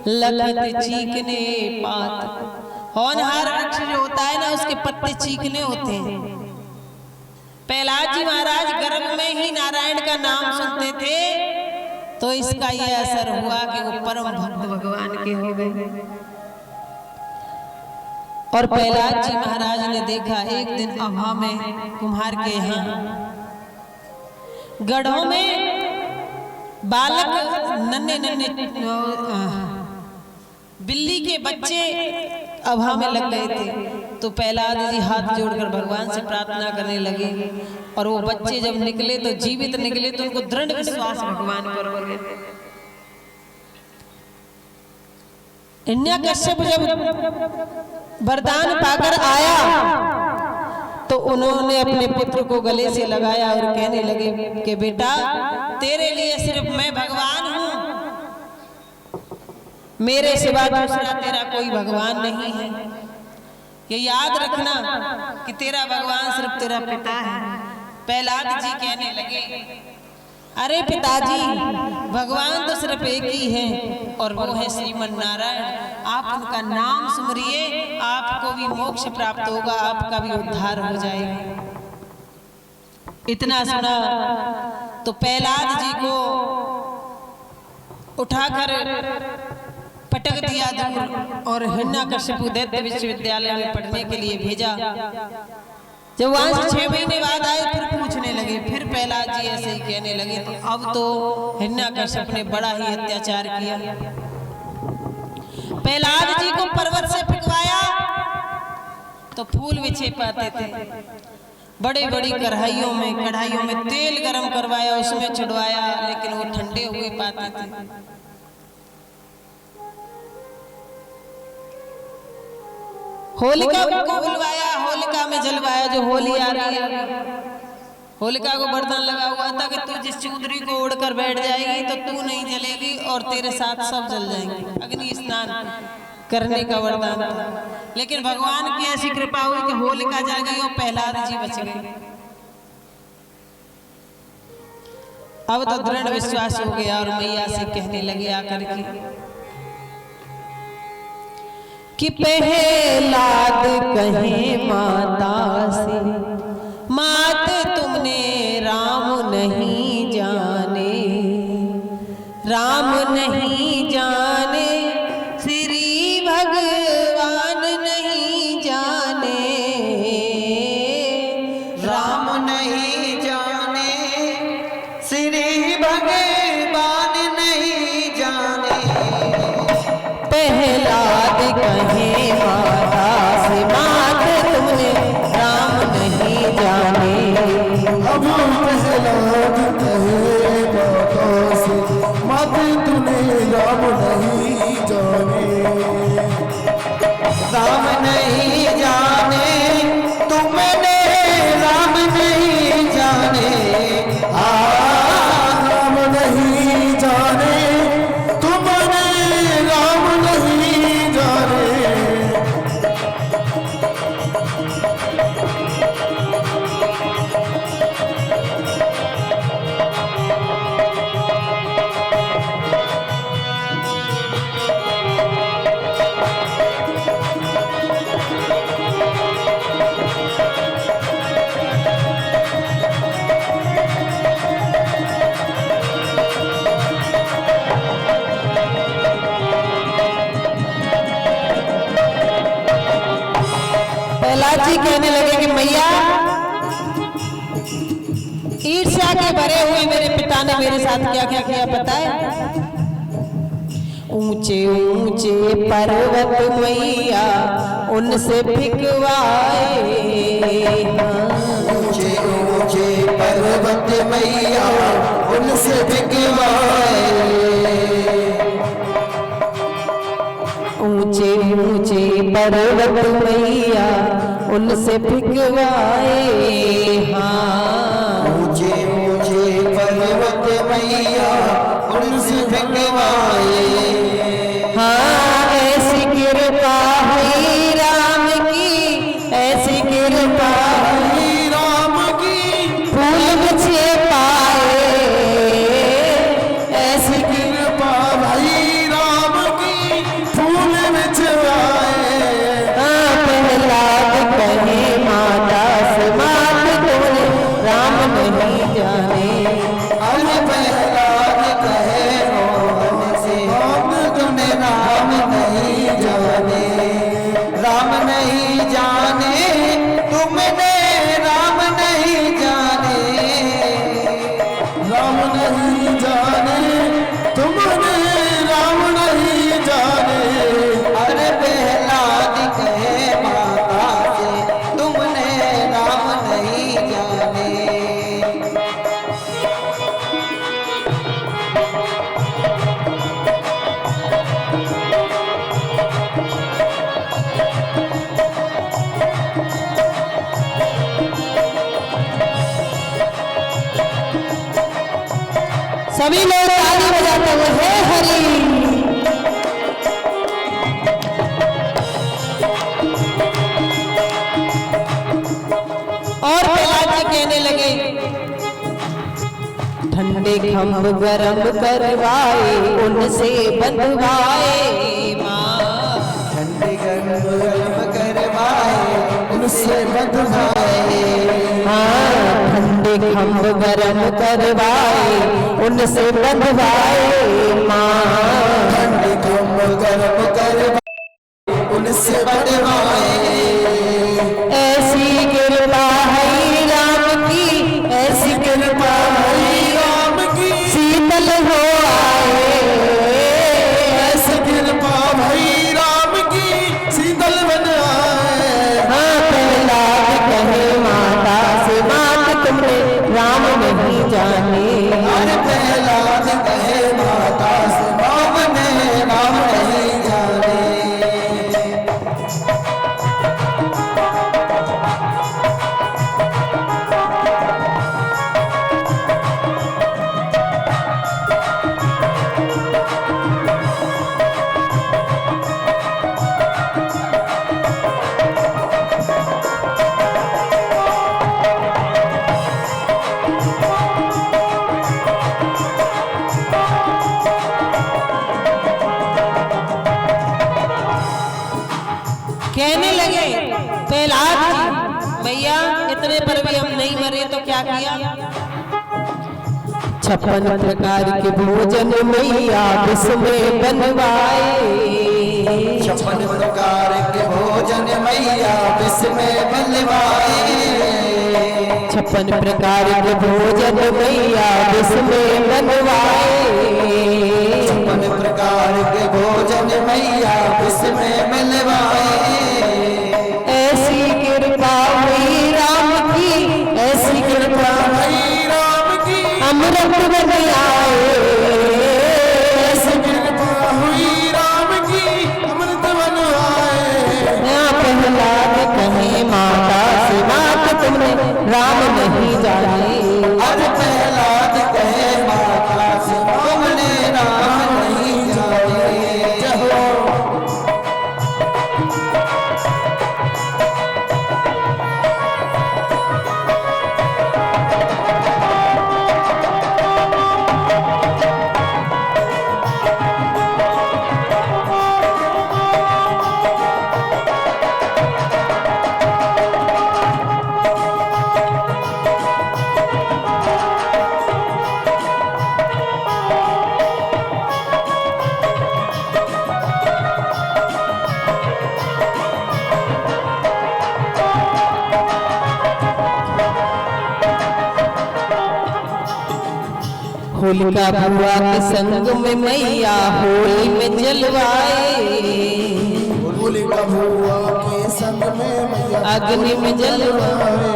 लखत चीकने पात। होनहार वृक्ष जो होता है ना उसके पत्ते चीकने होते हैं। प्रहलाद जी महाराज गर्भ में ही नारायण का नाम सुनते थे तो इसका यह असर हुआ कि वो परम भक्त भगवान के हो गए। और प्रहलाद जी महाराज ने देखा एक दिन अभा में कुम्हार के यहाँ गढ़ों में बालक नन्हे नन्हे बिल्ली के बच्चे अभा में लग गए थे। तो प्रहलाद जी हाथ जोड़कर भगवान से प्रार्थना करने लगे और वो बच्चे जब निकले तो जीवित निकले तो उनको दृढ़ विश्वास भगवान पर हो गया। हिरण्यकश्यप जब वरदान पाकर आया तो उन्होंने अपने पुत्र को गले से लगाया और कहने लगे कि बेटा तेरे लिए सिर्फ मैं भगवान हूं, मेरे सिवा दूसरा तेरा कोई भगवान नहीं है। ये याद रखना कि तेरा भगवान सिर्फ तेरा पिता है। प्रहलाद जी कहने लगे अरे पिताजी भगवान तो सिर्फ एक ही है और वो है श्रीमन नारायण। आप उनका नाम सुमरिए, आपको भी मोक्ष प्राप्त होगा, आपका भी उद्धार हो जाएगा। इतना सुना तो प्रहलाद जी को उठाकर पटक दिया दूर और हिरण्यकश्यप दैत्य विश्वविद्यालय में पढ़ने के लिए भेजा। जब वहां से 6 महीने बाद आए फिर पूछने लगे, फिर प्रहलाद जी ऐसे ही कहने लगे। तो अब तो हिरण्यकश्यप ने बड़ा ही अत्याचार किया। प्रहलाद जी को पर्वत से फेंकवाया तो फूल बिछे पाते थे। बड़ी बड़ी कढ़ाइयों में तेल गरम करवाया, उसमें चढ़वाया, लेकिन वो ठंडे हुए पाते थे। होलिका को बुलवाया, होलिका में जलवाया। जो होली आ रही है, होलिका को वरदान लगा हुआ था कि तू जिस चौधरी को उड़कर बैठ जाएगी तो तू नहीं जलेगी और तेरे साथ सब जल जाएंगे। अग्नि स्नान करने का वरदान था, लेकिन भगवान की ऐसी कृपा हुई कि होलिका जल गई और प्रहलाद जी बच गए। अब तो दृढ़ विश्वास हो गया और मैया से कहने लगे आकर कि प्रहलाद कहे माता से मात तुमने राम नहीं जाने, राम नहीं जाने, श्री भगवान नहीं जाने, राम नहीं जाने, श्री भगवान नहीं जाने। प्रहलाद कहे माता से मात तुमने राम नहीं जाने। अब प्रहलाद कहे माता से मात तूने राम नहीं जाने। राम नहीं जाने, तुमने राम नहीं जाने। राम नहीं जाने, तुमने राम नहीं जाने। प्रहलाद जी कहने लगे कि मैया ईर्ष्या के भरे हुए मेरे पिता ने मेरे साथ क्या क्या किया पता है? ऊंचे ऊंचे पर्वत मैया उनसे फिकवाए। ऊंचे ऊंचे पर्वत मैया उनसे फिकवाए। ऊंचे ऊंचे पर्वत मैया उनसे फिकवाए। हाँ ऊंचे ऊंचे पर्वत मैया उनसे फिकवाए। हाँ ऐसी कृपा हुई राम की, ऐसी कृपा हरि राम की फूल बिछे पाए। ऐसी कृपा भाई राम की फूल बिछवाए। प्रहलाद कहे माता से मात तुमने राम नहीं जाने। अरे प्रहलाद कहे मोहन से सभी लोग ताली बजाते हुए हे हरि। और प्रहलाद जी कहने लगे ठंडे खम्भ गरम करवाए उनसे बंधवाए माँ। ठंडे गरम करवाए उनसे बंधवाए। हाँ ठंडे खम्भ गरम करवाए उनसे बंधवाए माँ। ठंडे खम्भ गरम करवाए उनसे बंधवाए। ऐसी कृपा है राम की, ऐसी कृपा है राम की शीतल हो आए। ऐसी कृपा भई राम की शीतल बन आए। हाँ प्रहलाद कहे माता से मात तुमने राम नहीं जाने। अरे प्रहलाद कहे माता से बाप ने राम नहीं जाने। कहने लगे प्रहलाद जी मैया इतने पर भी हम नहीं मरे तो क्या किया। 56 प्रकार के भोजन मैया विस्मय बनवाए। 56 प्रकार के भोजन मैया विस्मय बनवाए। 56 प्रकार के भोजन मैया विस्मय बनवाए। 56 प्रकार के भोजन मैया विस्मय बनवाए। ऐसी कृपा हुई राम की, ऐसी कृपा भई राम की अमृत बन आए। ऐसी कृपा हुई राम की अमृत बन आए। प्रहलाद कहे माता से मात तुमने राम नहीं जाने। अरे प्रहलाद कहे माता से तुमने राम नहीं जाने। जय हो। होलिका बुआ के संग में मैया होली में जलवाए। होलिका बुआ के संग में मैया अग्नि में जलवाए।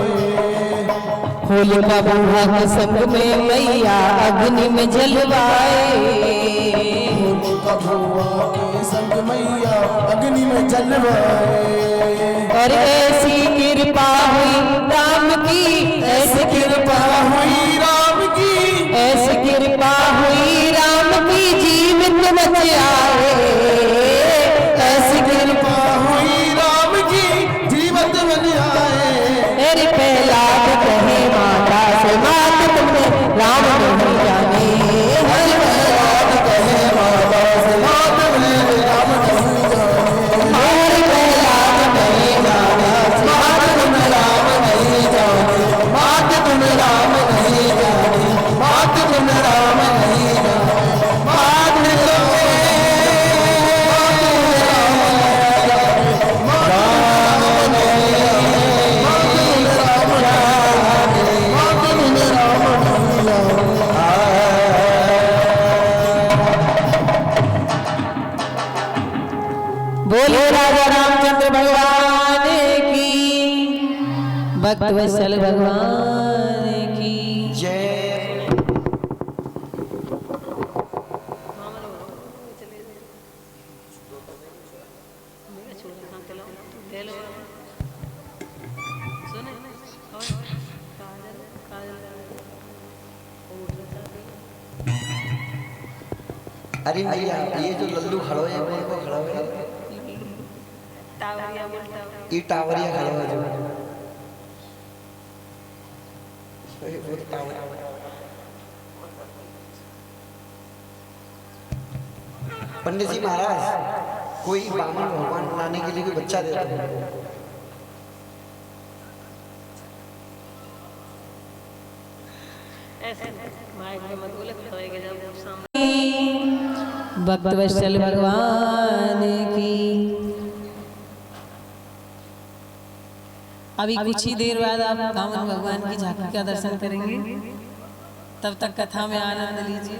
होलिका बुआ के संग में मैया अग्नि में जलवाए। होलिका बुआ के संग मैया अग्नि में जलवाए। और ऐसी कृपा हुई राम की, ऐसी कृपा हुई राम की ऐसी कृपा हुई राम की जीवित बच आए। ऐसी कृपा हुई राम की जीवत बन आए। मेरी प्रहलाद कहे माता से मात तुमने राम नहीं जाने। हरि प्रहलाद कहे माता से मात तुमने राम नहीं जाने। मेरी प्रहलाद कहे माता से मात तुम राम नहीं जाने। मात तुम राम नहीं जाने। मात तुम राम नहीं जाने। मात बोले राजा रामचंद्र भगवान की, भक्त वत्सल भगवान की जय। सुने अरे भैया ये जो लल्लू खड़ो है कौन को खड़ो है? ये टावरिया खड़ो है जो वो टावरिया। पंडित जी महाराज कोई बामन भगवान बनाने के लिए कोई बच्चा देते हैं। भक्तवत्सल भगवान की। अभी कुछ ही देर बाद आप बामन भगवान की झांकी का दर्शन करेंगे, तब तक कथा में आनंद लीजिए।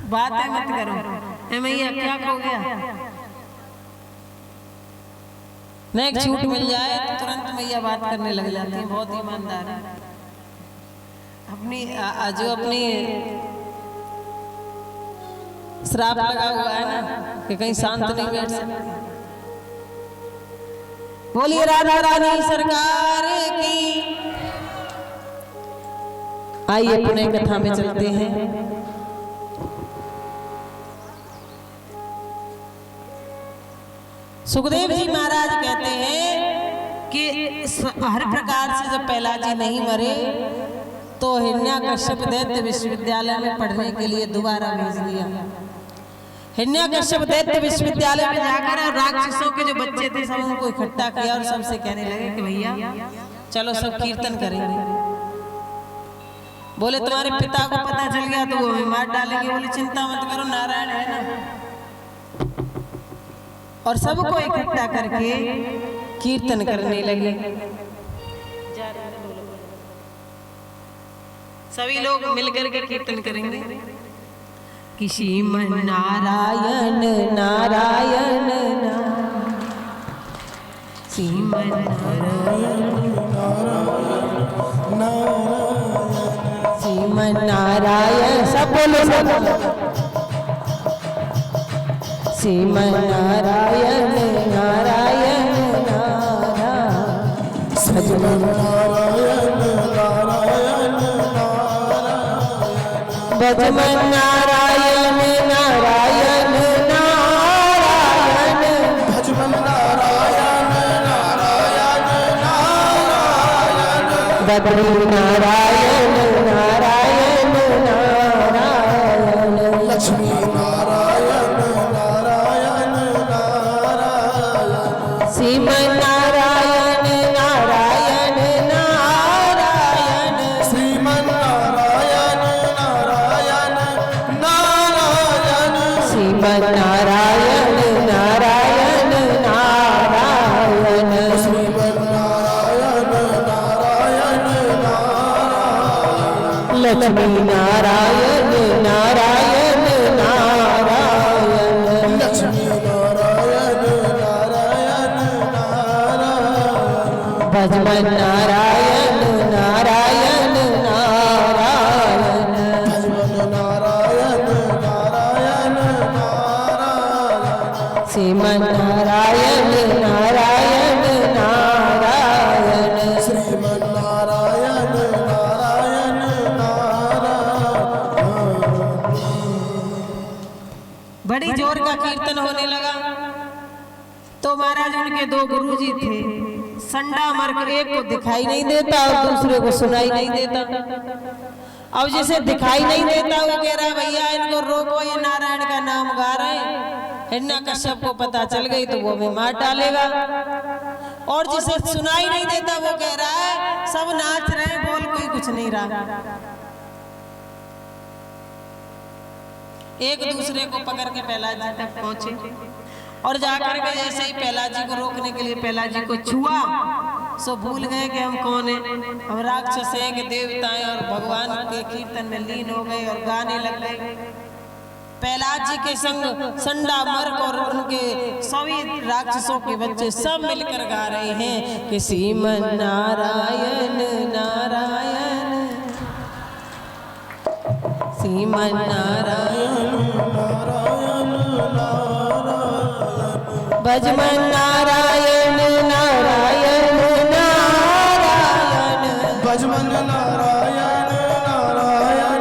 बातें मत करो, ए मैया क्या हो गया? नहीं, एक छूट मिल जाए तो तुरंत मैया बात करने लग जाती है, बहुत ईमानदार है। अपनी जो अपनी श्राप लगा हुआ है ना कि कहीं शांत नहीं बैठ सकती। बोलिए राधा रानी सरकार की। आइए अपने कथा में चलते हैं। सुखदेव जी महाराज कहते हैं कि हर प्रकार से जब प्रहलाद जी नहीं मरे तो हिरण्यकश्यप दैत्य विश्वविद्यालय में पढ़ने के लिए दोबारा भेज दिया। हिरण्यकश्यप दैत्य विश्वविद्यालय में जाकर और राक्षसों के जो बच्चे थे सब उनको इकट्ठा किया और सबसे कहने लगे कि भैया चलो सब कीर्तन करेंगे। बोले तुम्हारे पिता को पता चल गया तो वो हमें मार डालेंगे। बोले चिंता मत करो, नारायण है ना। और सबको इकट्ठा करके कीर्तन करने लगे। सभी लोग मिलकर के कीर्तन करेंगे कि श्रीमन नारायण नारायण श्रीमन श्रीमन नारायण। सब बोलो सब। श्रीमन नारायण नारायण नारायण श्रीमन नारायण नारायण भजमन नारायण नारायण नारायण भजमन नारायण नारायण नारायण बद्री नारायण नारायण नारायण लक्ष्मी नारायण नारायण नारायण श्रीमन नारायण नारायण नारायण श्रीमन नारायण नारायण नारायण श्रीमन नारायण नारायण नारायण श्रीमन नारायण नारायण नारायण लक्ष्मी नारायण नारायण नारायण लक्ष्मी नारायण नारायण नारायण भजमन नारायण नारायण नारायण भजमन नारायण नारायण नारायण श्रीमन नारायण नारायण नारायण श्रीमन नारायण नारायण नारायण। बड़ी जोर का कीर्तन होने लगा तो महाराज उनके दो गुरुजी थे। संडा मर्क एक को दिखाई नहीं देता और दूसरे को सुनाई नहीं देता। अब जिसे दिखाई नहीं देता वो कह रहा है भैया इनको रोको, ये नारायण का नाम गा रहे हैं। हिरण्यकश्यप को पता चल गई तो वो हमें मार डालेगा। और जिसे सुनाई नहीं देता वो कह रहा है सब नाच रहे हैं, बोल कोई कुछ नहीं रहा। एक दूसरे को पकड़ के प्रहलाद जी तक पहुंचे और जाकर के जैसे ही प्रहलाद जी को रोकने के लिए प्रहलाद जी को छुआ सो भूल गए कि हम कौन हैं। हम राक्षस हैं कि देवता हैं, और भगवान के कीर्तन में लीन हो गए और गाने लग गए। प्रहलाद जी के संग संडा मर्क और उनके सभी राक्षसों के बच्चे सब मिलकर गा रहे हैं कि श्रीमन नारायण नारायण श्रीमन नारायण भजमन नारायण नारायण नारायण भजमन नारायण नारायण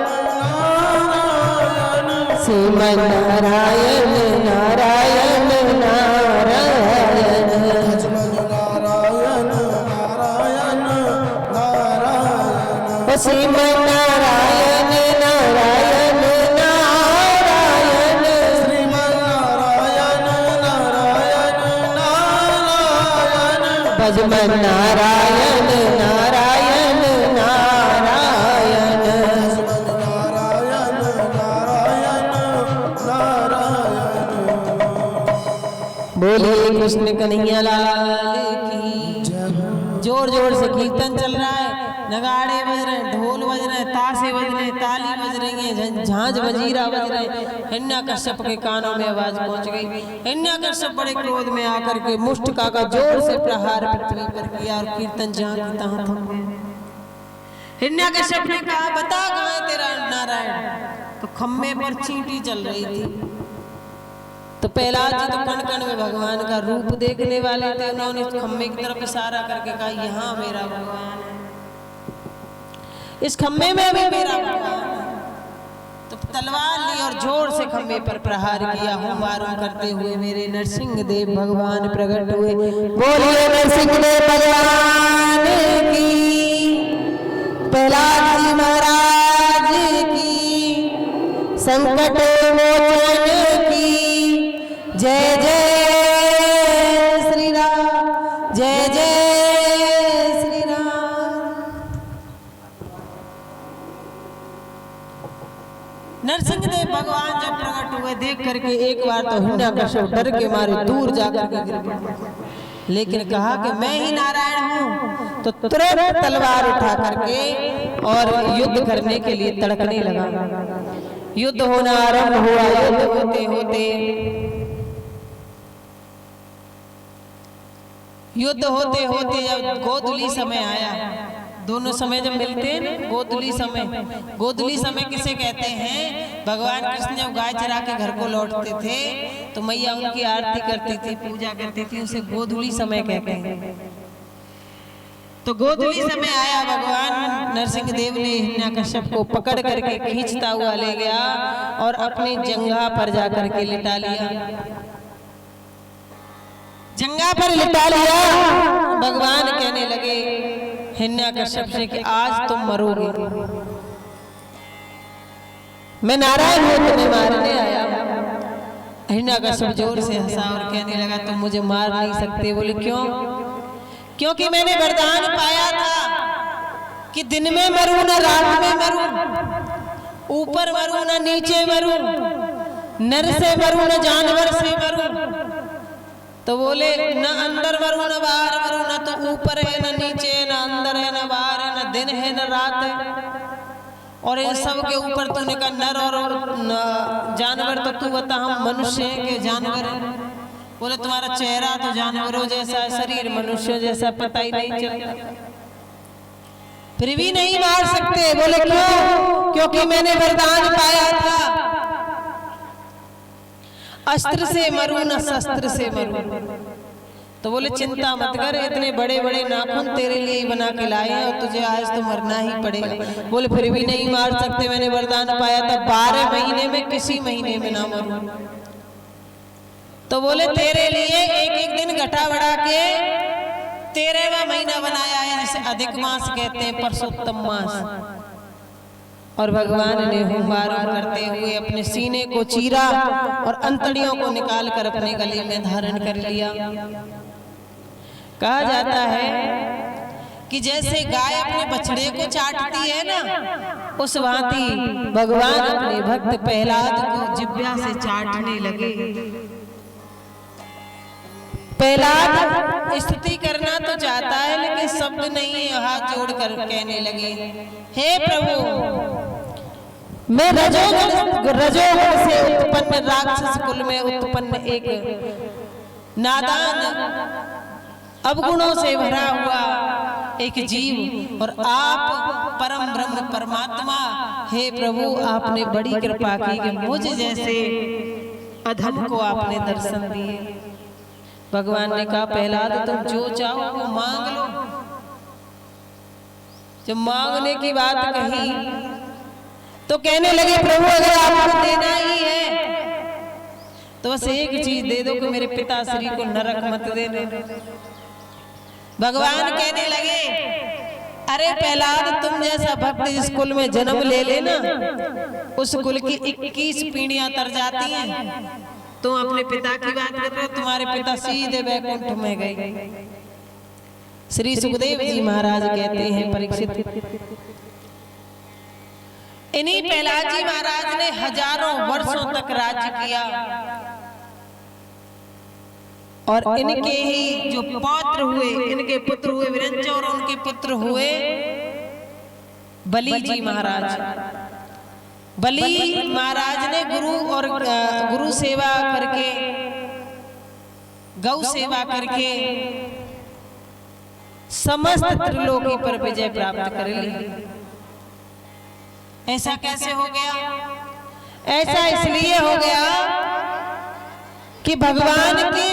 श्रीमन्नारायण नारायण नारायण नारायण नारायण नारायण श्रीमन्नारायण नारायण नारायण श्रीमन्नारायण नारायण नारायण भजमन्नारायण नारायण नारायण नारायण नारायण नारायण। बोलिए कृष्ण कन्हैया लाल की। जोर जोर से कीर्तन चल रहा है, नगाड़े बज रहे हैं, ढोल बज रहे हैं, ताशे बज रहे हैं, ताली बज रही है, झांझ वजीरा बज रहे हैं। हिरण्यकश्यप के कानों में आवाज पहुंच गई। हिरण्यकश्यप बड़े क्रोध में आकर के मुष्टिका का जोर से प्रहार पृथ्वी पर किया और कीर्तन जहां की तहां थम गया। हिरण्यकश्यप ने कहा, बता कहाँ है तेरा नारायण? तो खम्भे पर चींटी चल रही थी। तो प्रहलाद जी तो कण कण में भगवान का रूप देखने वाले थे। उन्होंने खम्भे की तरफ इशारा करके कहा, यहाँ मेरा भगवान है, इस खम्भे में भी मेरा भगवान है। तो तलवार ली और जोर से खम्भे पर प्रहार किया। हुमारूं करते हुए मेरे नरसिंह देव भगवान प्रकट हुए। बोलिए नरसिंह देव भगवान की, प्रहलाद जी महाराज की, संकट मोचन की। जय जय श्री राम, जय जय श्री राम। नरसिंह देव भगवान जब प्रकट हुए, देख करके एक बार तो हिरण्यकश्यप डर के मारे दूर जाकर के गिर गया, लेकिन कहा कि मैं ही नारायण हूँ। तो तुरंत तलवार उठा करके और युद्ध करने के लिए तड़कने लगा। युद्ध होना आरंभ हुआ। युद्ध होते होते युद्ध होते होते जब गोधूली समय आया, दोनों समय जब मिलते हैं ना, गोधूली समय किसे कहते हैं? भगवान कृष्ण जब गाय चरा के घर को लौटते थे तो मैया उनकी आरती करती थी, पूजा करती थी, उसे गोधूली समय कहते हैं। तो गोधूली समय आया, भगवान नरसिंह देव ने हिरण्यकश्यप को पकड़ करके खींचता हुआ ले गया और अपनी जंघा पर जाकर के लिटा लिया। जंघा पर लिटा लिया। भगवान कहने लगे हिरण्यकश्यप से कि आज तुम मरोगे, मैं नारायण हूं, तुम्हें मारने आया। हिरण्यकश्यप जोर से हंसा और कहने लगा, तुम मुझे मार नहीं सकते। बोले क्यों? क्योंकि मैंने वरदान पाया था कि दिन में मरूं ना रात में मरूं, ऊपर मरूं ना नीचे मरूं, नर से मरूं ना जानवर से मरूं। तो बोले न अंदर मरूं न बाहर मरूं, न तो ऊपर है न नीचे है, न अंदर है न बाहर है, न दिन है न रात है। और इन सब के ऊपर तूने कहा नर और जानवर, तो तू बता हम मनुष्य हैं कि जानवर हैं? बोले तुम्हारा चेहरा तो जानवरों जैसा है, शरीर मनुष्य जैसा, पता ही नहीं चलता, फिर भी नहीं मार सकते। बोले क्यों? क्योंकि मैंने वरदान पाया था, अस्त्र से मरूं न शस्त्र से मरूं। तो बोले चिंता मत कर, इतने बड़े बड़े नाखून तेरे लिए ही बना के लाए हैं और तुझे आज तो मरना ही पड़ेगा। बोले फिर भी नहीं मार सकते, मैंने वरदान पाया था 12 महीने में किसी महीने में ना मरूं। तो बोले तेरे लिए एक एक दिन घटा बढ़ा के 13वां महीना बनाया है, जिसे अधिक मास कहते हैं, परसोत्तम मास। और भगवान ने हुंकार करते हुए अपने सीने को चीरा और अंतड़ियों को निकाल कर अपने गले में धारण कर लिया। कहा जाता है कि जैसे गाय अपने बछड़े को चाटती है ना, उस भांति भगवान अपने भक्त प्रहलाद को जिह्वा से चाटने लगे। प्रहलाद स्तुति करना तो चाहता है लेकिन शब्द नहीं है, हाथ जोड़कर कहने लगे, हे प्रभु, मैं रजोगुण से उत्पन्न राक्षस कुल में उत्पन्न एक नादान अवगुणों से भरा हुआ एक जीव, और आप परम ब्रह्म परमात्मा, हे प्रभु आपने बड़ी कृपा की कि मुझ जैसे अधम को आपने दर्शन दिए। भगवान ने कहा प्रहलाद तुम जो चाहो वो मांग लो। जब मांगने की बात कही तो कहने लगे प्रभु अगर आपको देना ही है तो बस एक चीज दे दो कि मेरे पिताश्री को नरक मत देना। भगवान कहने लगे, अरे प्रहलाद, तुम जैसा भक्त जिस कुल में जन्म ले लेना, उस कुल की 21 पीढ़ियां तर जाती हैं। तुम अपने पिता की बात कर रहे हो, तुम्हारे पिता सीधे वैकुंठ में गए। श्री सुखदेव जी महाराज कहते हैं, परीक्षित, इन्हीं प्रहलाद जी महाराज ने हजारों वर्षों तक राज्य किया और इनके ही जो पौत्र हुए, इनके पुत्र हुए विरंच और उनके पुत्र हुए बलि जी महाराज। बलि महाराज ने गुरु सेवा करके, गौ सेवा करके समस्त त्रिलोकी पर विजय प्राप्त कर ली। ऐसा कैसे हो गया? ऐसा इसलिए हो गया कि भगवान की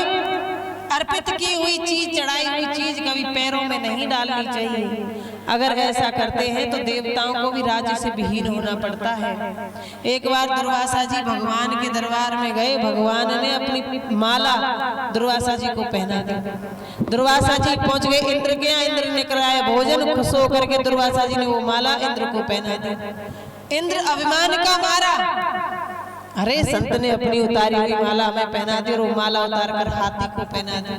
अर्पित की हुई चीज, चढ़ाई हुई चीज कभी पैरों में नहीं डालनी चाहिए। अगर ऐसा करते हैं तो देवताओं को भी राज्य से विहीन होना पड़ता है। एक बार दुर्वासा जी भगवान के दरबार में गए, भगवान ने अपनी माला दुर्वासा जी को पहना दी। दुर्वासा जी पहुंच गए इंद्र के यहाँ, इंद्र ने कराया भोजन, खुश होकर के दुर्वासा जी ने वो माला इंद्र को पहना दी। इंद्र अभिमान का मारा, अरे संत ने अपनी उतारी हुई माला हमें पहना दी, और वो माला उतार कर हाथी को पहना दी।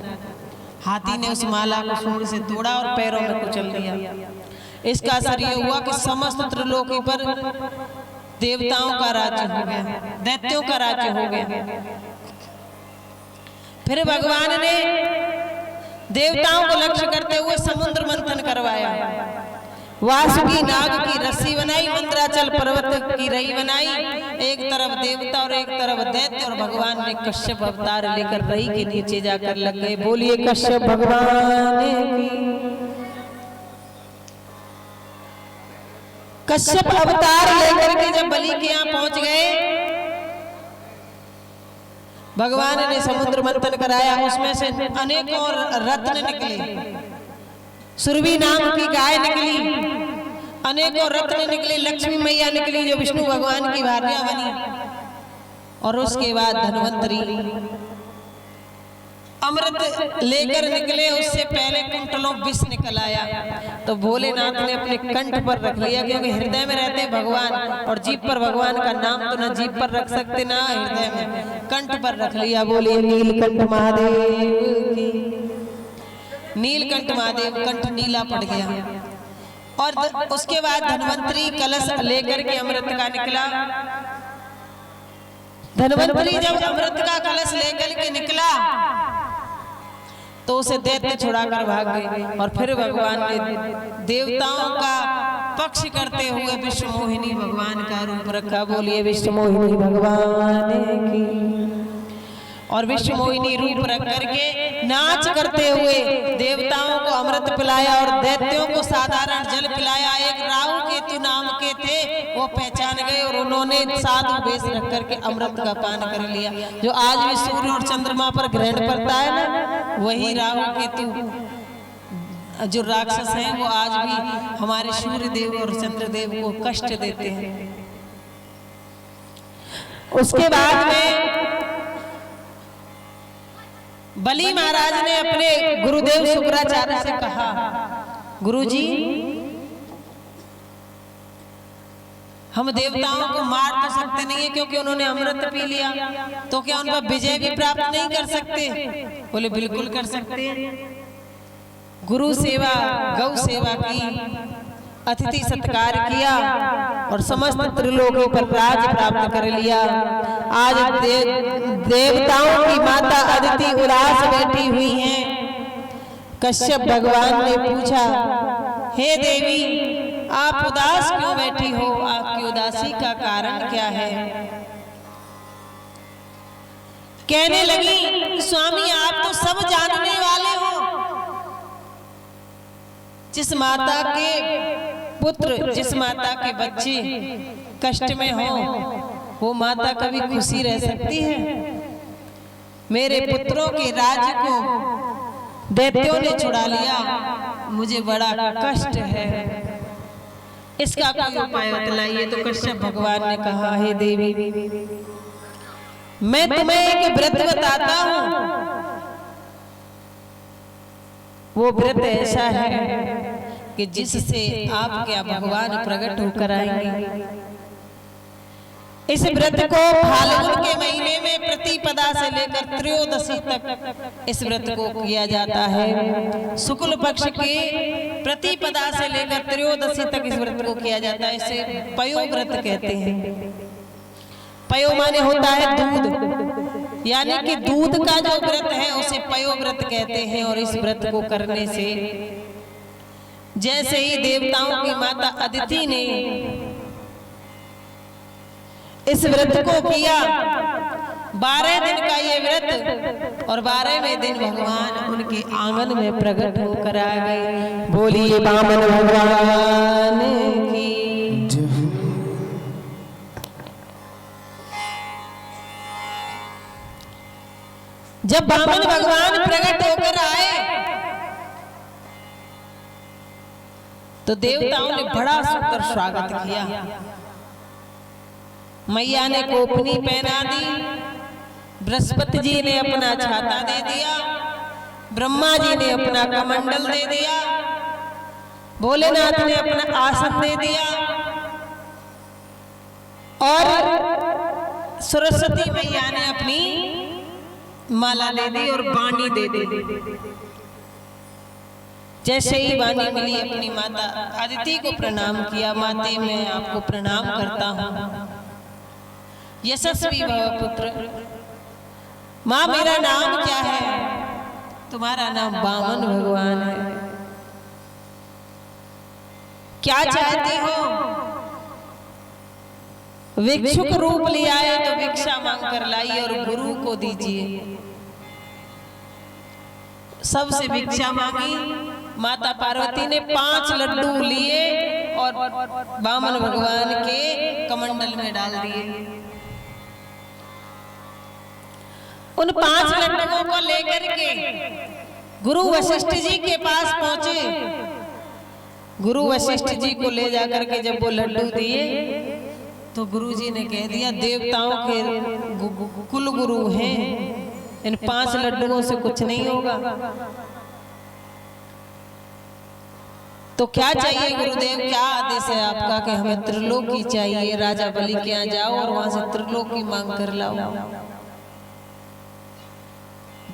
हाथी ने उस माला को सूंड से तोड़ा और पैरों में कुचल दिया। इसका असर ये हुआ कि समस्त त्रिलोकी पर देवताओं का राज्य हो गया, दैत्यों का राज्य हो गया। फिर भगवान ने देवताओं को लक्ष्य करते हुए समुद्र मंथन करवाया, वासुकी नाग की रस्सी बनाई, मंदराचल पर्वत की रई बनाई, एक तरफ देवता और एक तरफ दैत्य, और भगवान ने कश्यप अवतार लेकर रई के नीचे जाकर लग गए। बोलिए कश्यप भगवान की। कश्यप अवतार लेकर के जब बलि के यहाँ पहुंच गए, भगवान ने समुद्र मंथन कराया, उसमें से अनेकों रत्न निकले। सुरभि नाम की गाय निकली, अनेकों रत्न निकले, लक्ष्मी मैया निकली जो विष्णु भगवान की भार्या बनी। और उसके बाद धन्वंतरी अमृत लेकर निकले, उससे पहले कुंटलों विष निकल आया। तो भोलेनाथ ने अपने कंठ पर रख लिया, क्योंकि हृदय में रहते भगवान, और जीभ पर भगवान का नाम तो न जीभ पर रख सकते ना हृदय में, कंठ पर रख लिया। बोले नीलकंठ महादेव की। नीलकंठ महादेव, कंठ नीला पड़ गया। और उसके बाद धन्वंतरी कलश लेकर के अमृत का निकला। धन्वंतरी जब अमृत का कलश लेकर के निकला तो उसे दैत्य छुड़ाकर भाग गए। और फिर भगवान ने देवताओं का पक्ष करते हुए विश्व मोहिनी भगवान का रूप रखा। बोलिए विश्व मोहिनी भगवान की। और विश्व मोहिनी रूप रख करके नाच करते हुए देवताओं को अमृत पिलाया और दैत्यों को साधारण जल पिलाया। एक राहु केतु नाम के थे, वो पहचान गए और उन्होंने साधु वेश रख करके अमृत का पान कर लिया। जो आज भी सूर्य और चंद्रमा पर ग्रहण पड़ता है ना, वही राहु केतु जो राक्षस हैं वो आज भी हमारे सूर्य देव और चंद्र देव को कष्ट देते हैं। उसके बाद में बलि महाराज ने अपने गुरुदेव शुक्राचार्य से कहा, गुरुजी हम देवताओं को मार तो सकते नहीं है क्योंकि उन्होंने अमृत पी लिया, तो क्या उन पर विजय भी प्राप्त नहीं कर सकते? बोले बिल्कुल कर सकते हैं। गुरु सेवा गौ सेवा की, अतिथि सत्कार किया और समस्त त्रिलोकी पर राज प्राप्त कर लिया। आज देवताओं की माता अदिति उदास बैठी हुई हैं। कश्यप भगवान ने पूछा, हे देवी आप उदास क्यों बैठी हो? आपकी उदासी का कारण क्या है? कहने लगी, स्वामी आप तो सब जानने वाले हो। जिस माता के पुत्र, जिस माता के बच्चे कष्ट में हो, वो माता कभी खुशी रह सकती है? मेरे पुत्रों के राज्य को दैत्यों ने छुड़ा लिया, मुझे बड़ा कष्ट है, इसका कोई उपाय बतलाइए। तो कश्यप भगवान ने कहा, हे देवी मैं तुम्हें एक व्रत बताता हूं। वो व्रत ऐसा है कि जिससे आप क्या भगवान प्रकट होकर आएंगे। इस व्रत को फाल्गुन के महीने में प्रतिपदा से लेकर त्रयोदशी तक इस व्रत को किया जाता है। शुक्ल पक्ष के प्रतिपदा से लेकर त्रयोदशी तक इस व्रत को किया जाता है। इसे पयो व्रत कहते हैं। पयो माने होता है दूध, यानी कि दूध का जो व्रत है उसे पयो व्रत कहते हैं। और इस व्रत को करने से जैसे ही देवताओं की माता अदिति ने इस व्रत को किया, 12 दिन का ये व्रत, और 12वें दिन भगवान उनके आंगन में प्रकट होकर आ गए। बोलिए बामन भगवान की। जब बामन भगवान प्रकट होकर आए तो देवताओं ने बड़ा सुंदर स्वागत किया। मैया ने कोपनी पहना दी, बृहस्पति जी ने अपना छाता दे दिया, ब्रह्मा जी ने अपना कमंडल दे दिया, भोलेनाथ ने अपना आसन दे दिया, और सरस्वती मैया ने अपनी माला दे दी और वाणी दे दी। जैसे ही वाणी मिली अपनी माता अदिति को प्रणाम किया। माते मैं आपको प्रणाम करता हूँ, यशस्वी भव पुत्र। माँ मेरा नाम क्या है? तुम्हारा नाम बामन भगवान है। क्या चाहती हो? भिक्षुक रूप लिया है तो भिक्षा मांग कर लाई और गुरु को दीजिए। सबसे भिक्षा मांगी। माता पार्वती ने 5 लड्डू लिए और बामन भगवान के कमंडल में डाल दिए। उन 5 लड्डुओं को लेकर के गुरु वशिष्ठ जी के पास पहुंचे। गुरु वशिष्ठ जी को ले जाकर के जब वो लड्डू दिए तो गुरु जी ने कह दिया, देवताओं के कुल गुरु हैं, इन 5 लड्डुओं से कुछ नहीं होगा। तो क्या चाहिए गुरुदेव? क्या आदेश है आपका? कि हमें त्रिलोकी चाहिए। राजा बलि के यहाँ जाओ और वहां से त्रिलोकी मांग कर लाओ।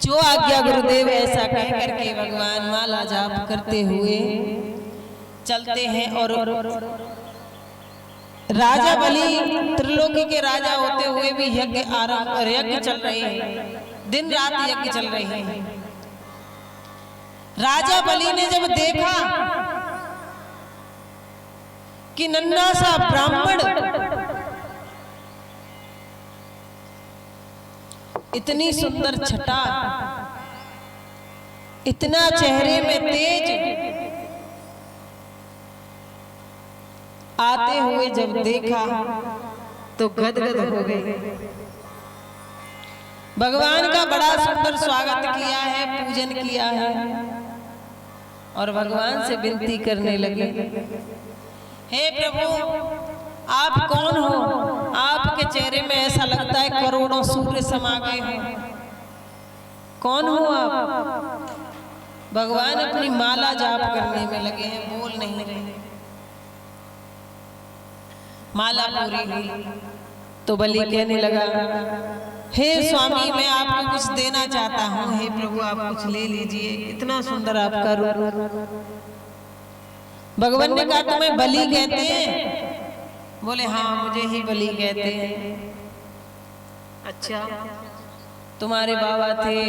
जो आज्ञा गुरुदेव। ऐसा कह करके भगवान माला जाप करते हुए चलते हैं। और राजा बलि त्रिलोकी के राजा होते हुए भी यज्ञ चल रहे हैं, दिन रात यज्ञ चल रहे हैं। राजा बलि ने जब देखा कि नन्हा सा ब्राह्मण इतनी सुंदर छटा, इतना चेहरे में तेज आते हुए जब देखा तो गदगद हो गए। भगवान का बड़ा सुंदर स्वागत किया है, पूजन किया है, और भगवान से विनती करने लगे, हे प्रभु आप कौन हो? आपके चेहरे में ऐसा लगता है करोड़ों सूर्य समा गए हैं। कौन हो आप? भगवान अपनी माला जाप करने में लगे हैं, बोल नहीं रहे। माला पूरी हुई तो बलि कहने लगा, हे स्वामी मैं आपको कुछ देना चाहता हूँ। हे प्रभु आप कुछ ले लीजिए, इतना सुंदर आपका रूप। भगवान ने कहा तुम्हें बलि कहते हैं? बोले हाँ मुझे ही बलि कहते हैं। अच्छा, तुम्हारे बाबा थे,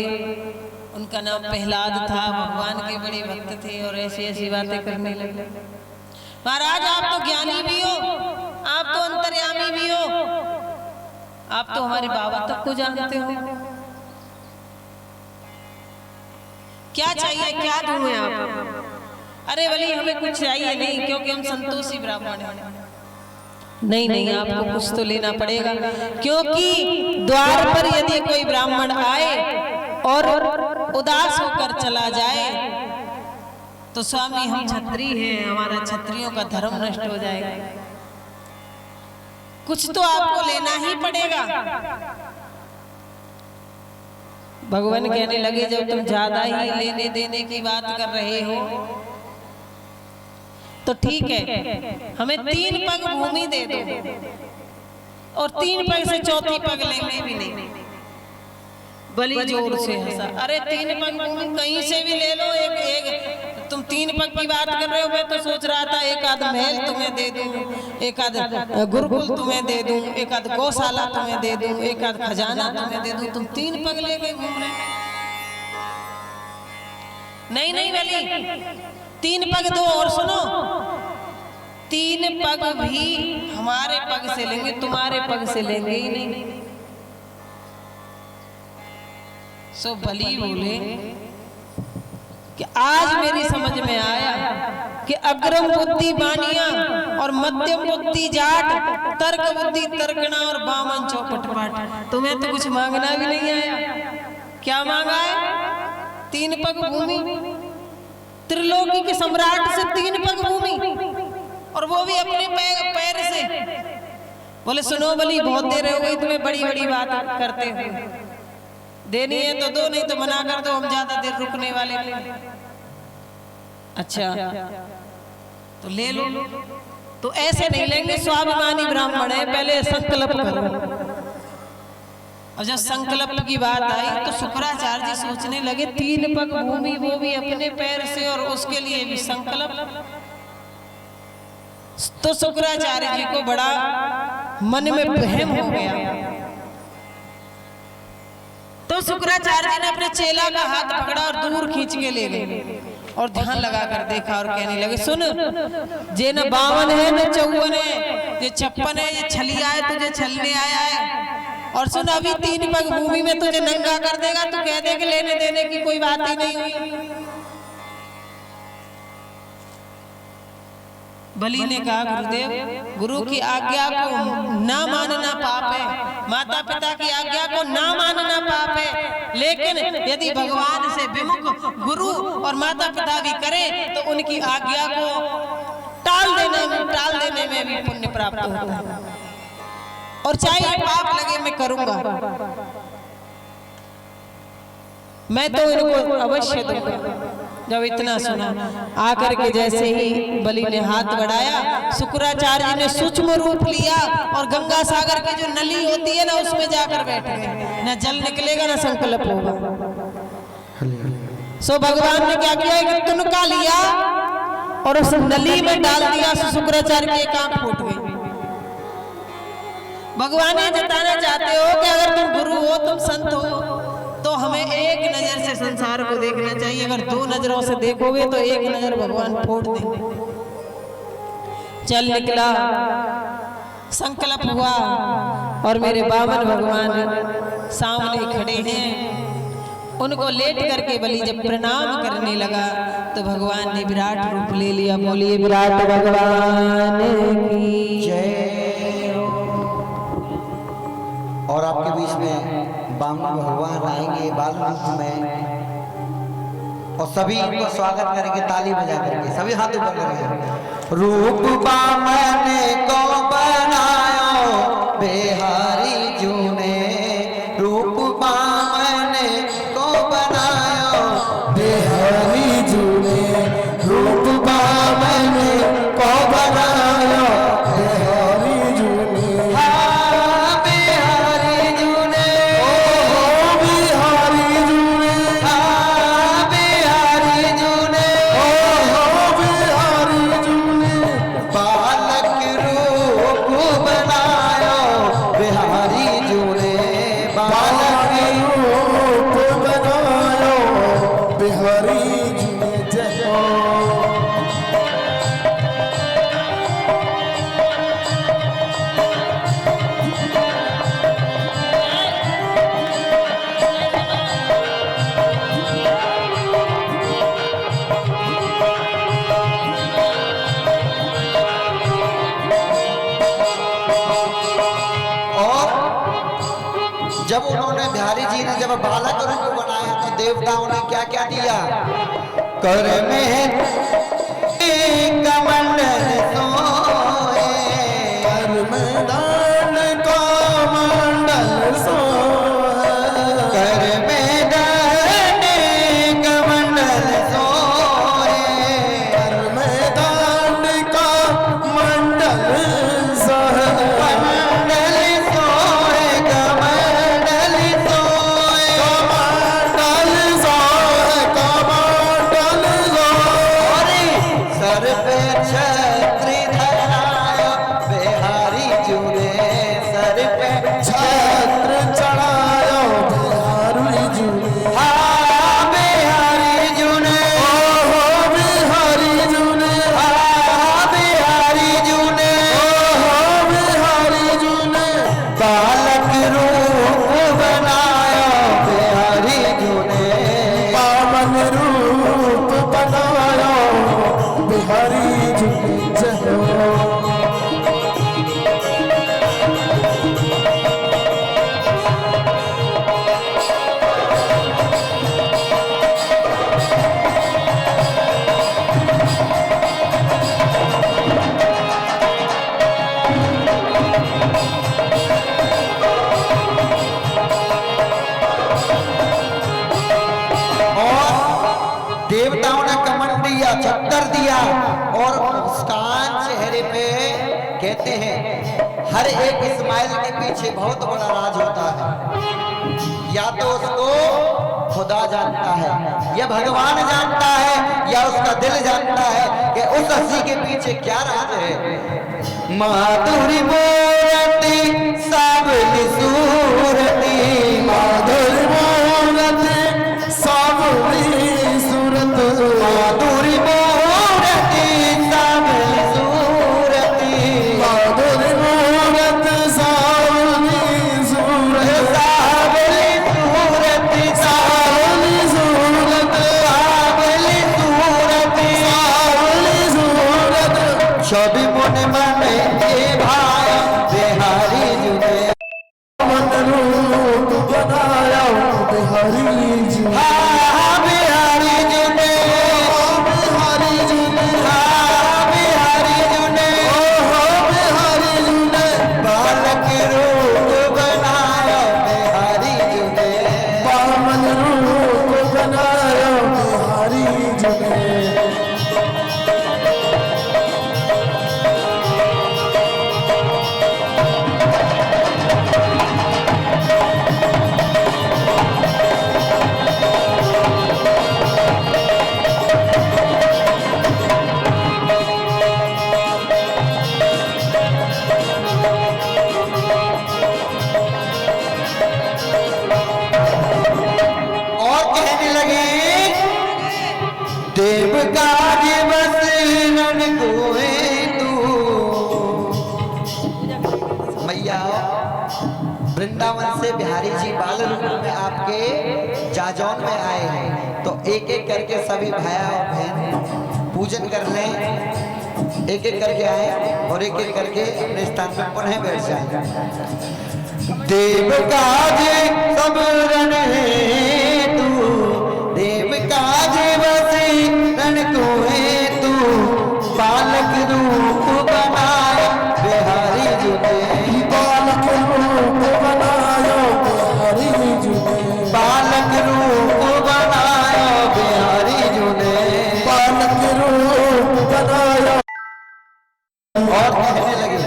उनका नाम प्रहलाद था, भगवान के बड़े भक्त थे, और ऐसी ऐसी बातें करने लगे। महाराज आप तो ज्ञानी भी हो, आप तो अंतर्यामी भी हो, आप तो हमारे बाबा तक को जानते हो। क्या चाहिए, क्या दूं मैं आपको? अरे बलि हमें कुछ चाहिए नहीं, क्योंकि हम संतोषी ब्राह्मण हैं। नहीं नहीं आपको कुछ तो लेना पड़ेगा, क्योंकि द्वार पर यदि कोई ब्राह्मण आए और उदास होकर चला जाए तो स्वामी हम क्षत्रिय हैं, हमारा क्षत्रियों का धर्म नष्ट हो जाएगा। कुछ तो आपको लेना ही पड़ेगा। भगवान कहने लगे जब तुम ज्यादा ही लेने देने की बात कर रहे हो तो ठीक है, हमें 3 पग भूमि दे दो और 3 पग से चौथी पग लेंगे भी नहीं। बलि जोर से हंसा, अरे 3 पग भूमि कहीं से भी ले लो, एक तुम 3 पग की बात कर रहे हो, मैं तो सोच रहा था एक आध महल तुम्हें दे दूं, एक आध गुरुकुल तुम्हें दे दूं, एक आध गौशाला तुम्हें दे दूं, एक आध खजाना तुम्हें दे दूं, तुम 3 पग लेके घूम रहे। नहीं नहीं बलि 3 पग दो, और सुनो 3 पग भी हमारे पग से लेंगे, तुम्हारे पग से लेंगे ही नहीं। सो बलि बोले कि आज मेरी समझ में आया कि अग्रम बुद्धि बानिया और मध्यम बुद्धि जाट, तर्क बुद्धि तर्कना और बामन चौपट पाट। तुम्हें तो कुछ मांगना भी नहीं आया। क्या मांगा है? 3 पग भूमि, त्रिलोकी के सम्राट से 3 पग भूमि, और वो भी अपने पैर से। बोले सुनो बलि, बहुत देर हो गई तुम्हें बड़ी बड़ी बात करते हुए, देनी है तो दो, नहीं तो मना कर दो, हम ज्यादा देर रुकने वाले नहीं। अच्छा तो ले लो। तो ऐसे नहीं लेंगे, स्वाभिमानी ब्राह्मण है, पहले संकल्प करो। और जब संकल्प की बात आई तो शुक्राचार्य जी सोचने लगे 3 पग भूमि, वो भी अपने पैर से, और उसके लिए भी संकल्प। तो शुक्राचार्य जी को बड़ा मन में वहम हो गया। तो शुक्राचार्य जी ने अपने चेला का हाथ पकड़ा और दूर खींच के ले गए और ध्यान लगा कर देखा और कहने लगे सुन, जे न 52 है न 54 है, ये 56 है, ये छलिया है, तुझे छलने आया है। और सुन, अभी 3 पग भूमि में तुझे नंगा कर देगा, तू कह दे कि लेने देने की कोई बात ही नहीं हुई। बलि ने कहा गुरुदेव, गुरु की आज्ञा को ना मानना पाप है, माता पिता की आज्ञा को ना मानना पाप है, लेकिन यदि भगवान से विमुख गुरु और माता पिता भी करें तो उनकी आज्ञा को टाल देने में भी पुण्य प्राप्त होता है। और चाहे पाप लगे मैं करूंगा, मैं तो इनको अवश्य दूंगा। जब इतना सुना, आकर के जैसे ही बलि ने हाथ बढ़ाया, शुक्राचार्य जी ने सूक्ष्म रूप लिया और गंगा सागर की जो नली होती है ना, उसमें जाकर बैठ गए। न जल निकलेगा न संकल्प होगा। सो भगवान ने क्या किया कि तुनका लिया और उस नली में डाल दिया। शुक्राचार्य की एक आंख फूट गई। भगवान ये जताना चाहते हो कि अगर तुम गुरु हो, तुम संत हो, तो हमें एक नजर से संसार को देखना चाहिए। अगर 2 नजरों से देखोगे तो एक नजर भगवान फोड़ देंगे। चल निकला, संकल्प हुआ और मेरे बामन भगवान सामने खड़े हैं। उनको लेट करके बलि जब प्रणाम करने लगा तो भगवान ने विराट रूप ले लिया। बोलिए विराट भगवान की जय। और आपके बीच में बामन भगवान आएंगे बाल रूप में, और सभी को स्वागत करेंगे ताली बजा करके। सभी हाथ ऊपर करेंगे। रूप बामन को बनायो बिहारी जू ने, रूप बामन को बनायो बिहारी जू ने, रूप बामन को बनायो बिहारी जू ने। जब उन्होंने बिहारी जी ने जब बालक रूप बनाया तो देवताओं ने क्या क्या दिया? कर में कमंडल सोए, कर में दान का मंडल सोए, कर में दिया और मुस्कान चेहरे पे। कहते हैं हर एक स्माइल के पीछे बहुत बड़ा राज होता है। या तो उसको खुदा जानता है, या भगवान जानता है, या उसका दिल जानता है कि उस हंसी के पीछे क्या राज है। माधुरी मूर्ति सावली सूरती, माधुरी मूरति सावली सूरत, माधुरी मूर्ति सावली सूरती, माधुरी मूरत सावली सूरत, सावली सूरती, सावली सूरत, सावली सूरती, सावली सूरत। छवि मन मन के भाई बिहारी जुने, मन रूप बनाया बिहारी जी, हाँ बिहारी जुने, बिहारी जी ने, हाँ बिहारी जुने, ओहो बिहारी जी ने, बालक रूप बनाया बिहारी जुने। बामन रूप बनाया बिहारी जी ने। और कहने लगे देव काज बसीरन कोए तू। मैया वृंदावन से बिहारी जी बाल रूप में आपके जाजौन में आए हैं, तो एक एक करके सभी भाया और बहन पूजन कर लें। एक एक करके आए और एक एक करके अपने स्थान पर पुनः बैठ जाए। देव काज सबरन है तू, देव काज बसीरन कोए तू, बालक रूप बनाए बिहारी जी ने, बालक रूप बनाया बिहारी जी ने, बालक रूप बनाया बिहारी जी ने। बालक रूप बनाया। और कहने लगे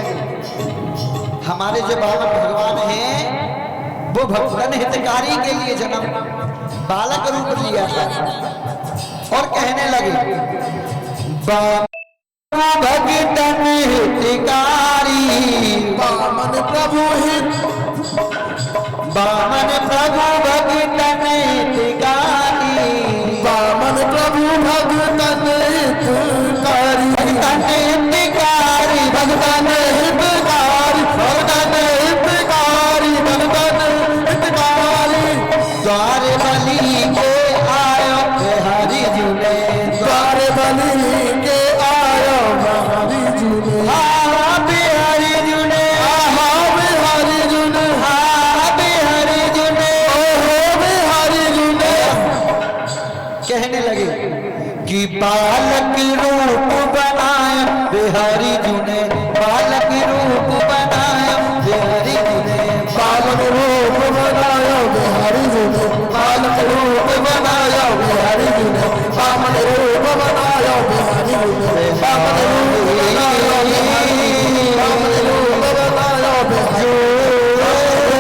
हमारे जो बाबा भगवान हैं वो भक्तन हितकारी के लिए जन्म बालक रूप लिया था। और कहने लगे बाबा भक्तन हितकारी, बामन प्रभु हित, बामन प्रभु भक्तन हितकारी, बामन प्रभु भगतन हितकारी, भक्तन हितकारी, भगतन हितकारी, भगतन हितकारी, भगतन हितकारी। द्वार बलि के आयो बिहारी जी ने, द्वार बलि के आयो बिहारी जी ने, हाँ बिहारी जी ने, आहा बिहारी जी ने, हाँ बिहारी जी ने। ओहो बिहारी जी ने। कहने लगे कि बालक रूप बनाया बिहारी जी ने, बालक रूप बनाया बिहारी जी ने, बालक रूप बनाया बिहारी जी ने, बालक रूप बनाया बिहारी जी ने, बामन रूप बनाया बिहारी जी ने, बामन रूप बनाया बिहारी जी ने, बामन रूप बनाया बिहारी जी ने,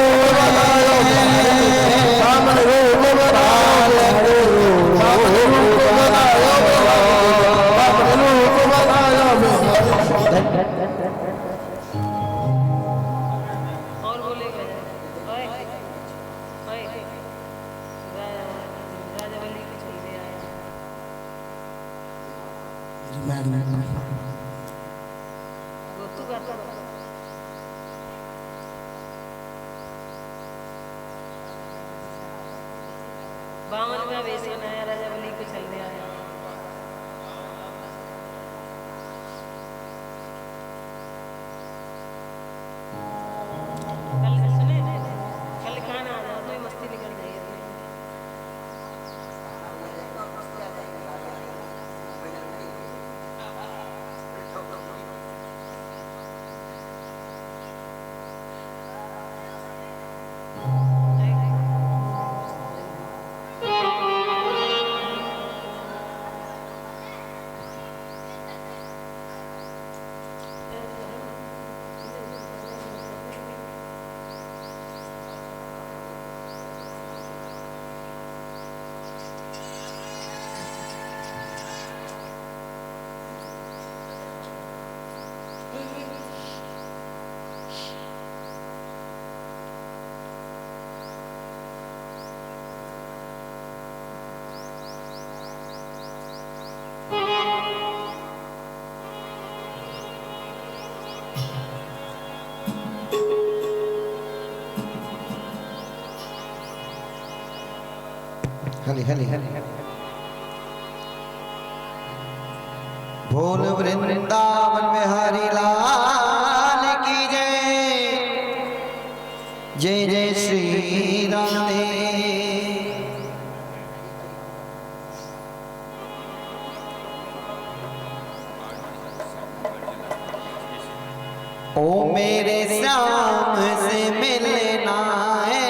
बामन रूप बनाया बिहारी जी ने, बामन रूप बनाया बिहारी जी ने, बामन रूप बनाया बिहारी जी ने। और बोलेगा ओए ओए राजावली के चलते आया गोतू करता बामन का वेशन आया राजावली को चलने आया। कल सुने कल खाना आ जाओ तो मस्ती निकल जाएगी। हरि बोल वृंदावन बिहारी लाल की जय। जय जय श्री राधे। ओ मेरे श्याम से मिलना है।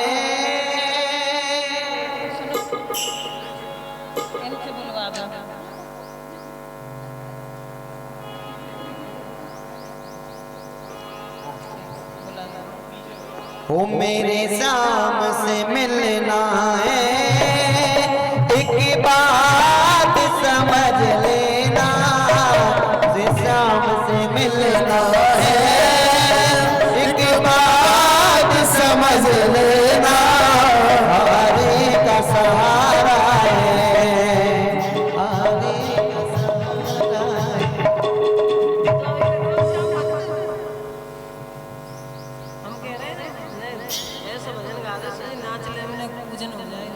ओ मेरे श्याम से मिलना है, एक बात समझ लेना, श्याम से मिलना है, एक बात समझ लेना, हरे का सहारा है, हरे का सहारा है। हम कह रहे हैं ऐसे भजन गाने से नाच ले में पूजन हो जाए।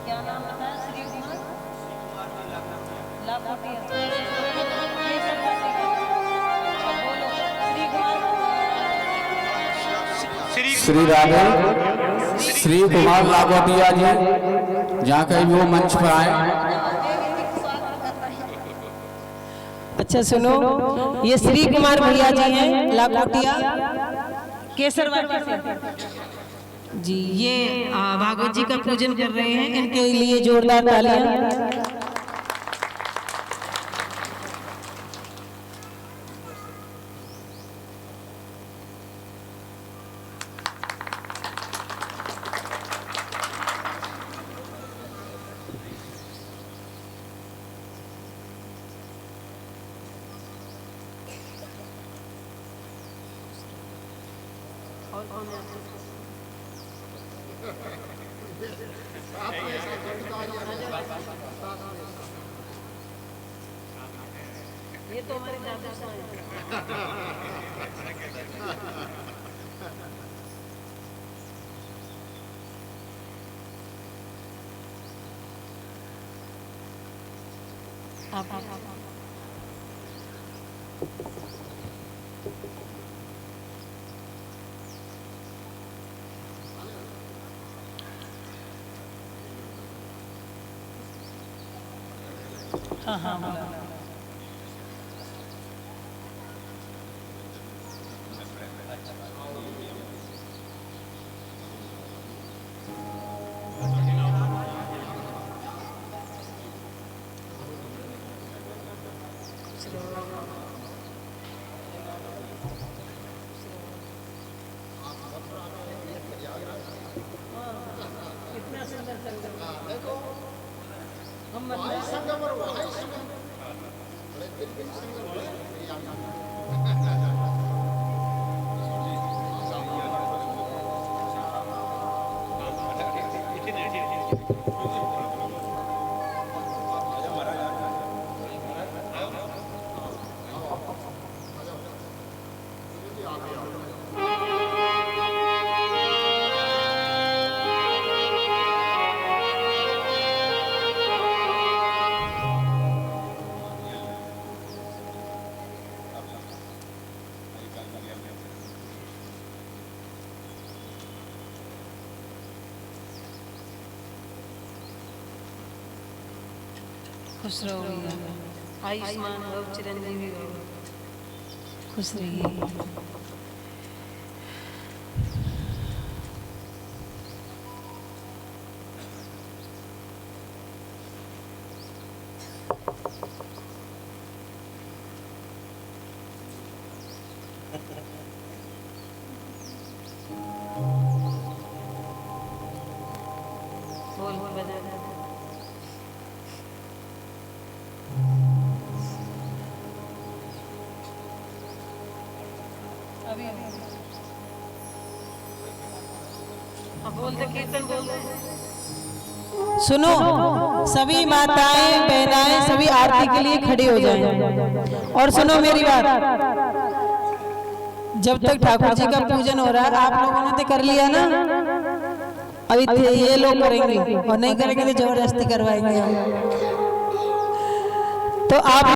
क्या नाम बताया? श्री कुमार लाखोटिया। श्री राधे श्री कुमार लाखोटिया जी, जहाँ कहीं वो मंच पर आए। अच्छा सुनो, ये श्री कुमार भैया जी हैं लाखोटिया केसरवाटी से जी। ये भागवत जी का पूजन कर रहे हैं, इनके लिए जोरदार तालियां। और कौन है? ये तो हमारे दादा साहब आप हाँ हाँ बोला। कितना सुंदर संगम देखो, हम खुश रहो भैया, आयुष्मान भव, चिरंजीवी भव, खुश रहिए। बोल बजा सुनो, सभी माताएं बहनाएं सभी आरती के लिए खड़े हो जाएं। और सुनो मेरी बात, जब तक ठाकुर जी का पूजन हो रहा है, आप लोगों ने तो कर लिया ना, अभी ये लोग करेंगे और नहीं करेंगे तो जबरदस्ती करवाएंगे हम। तो आप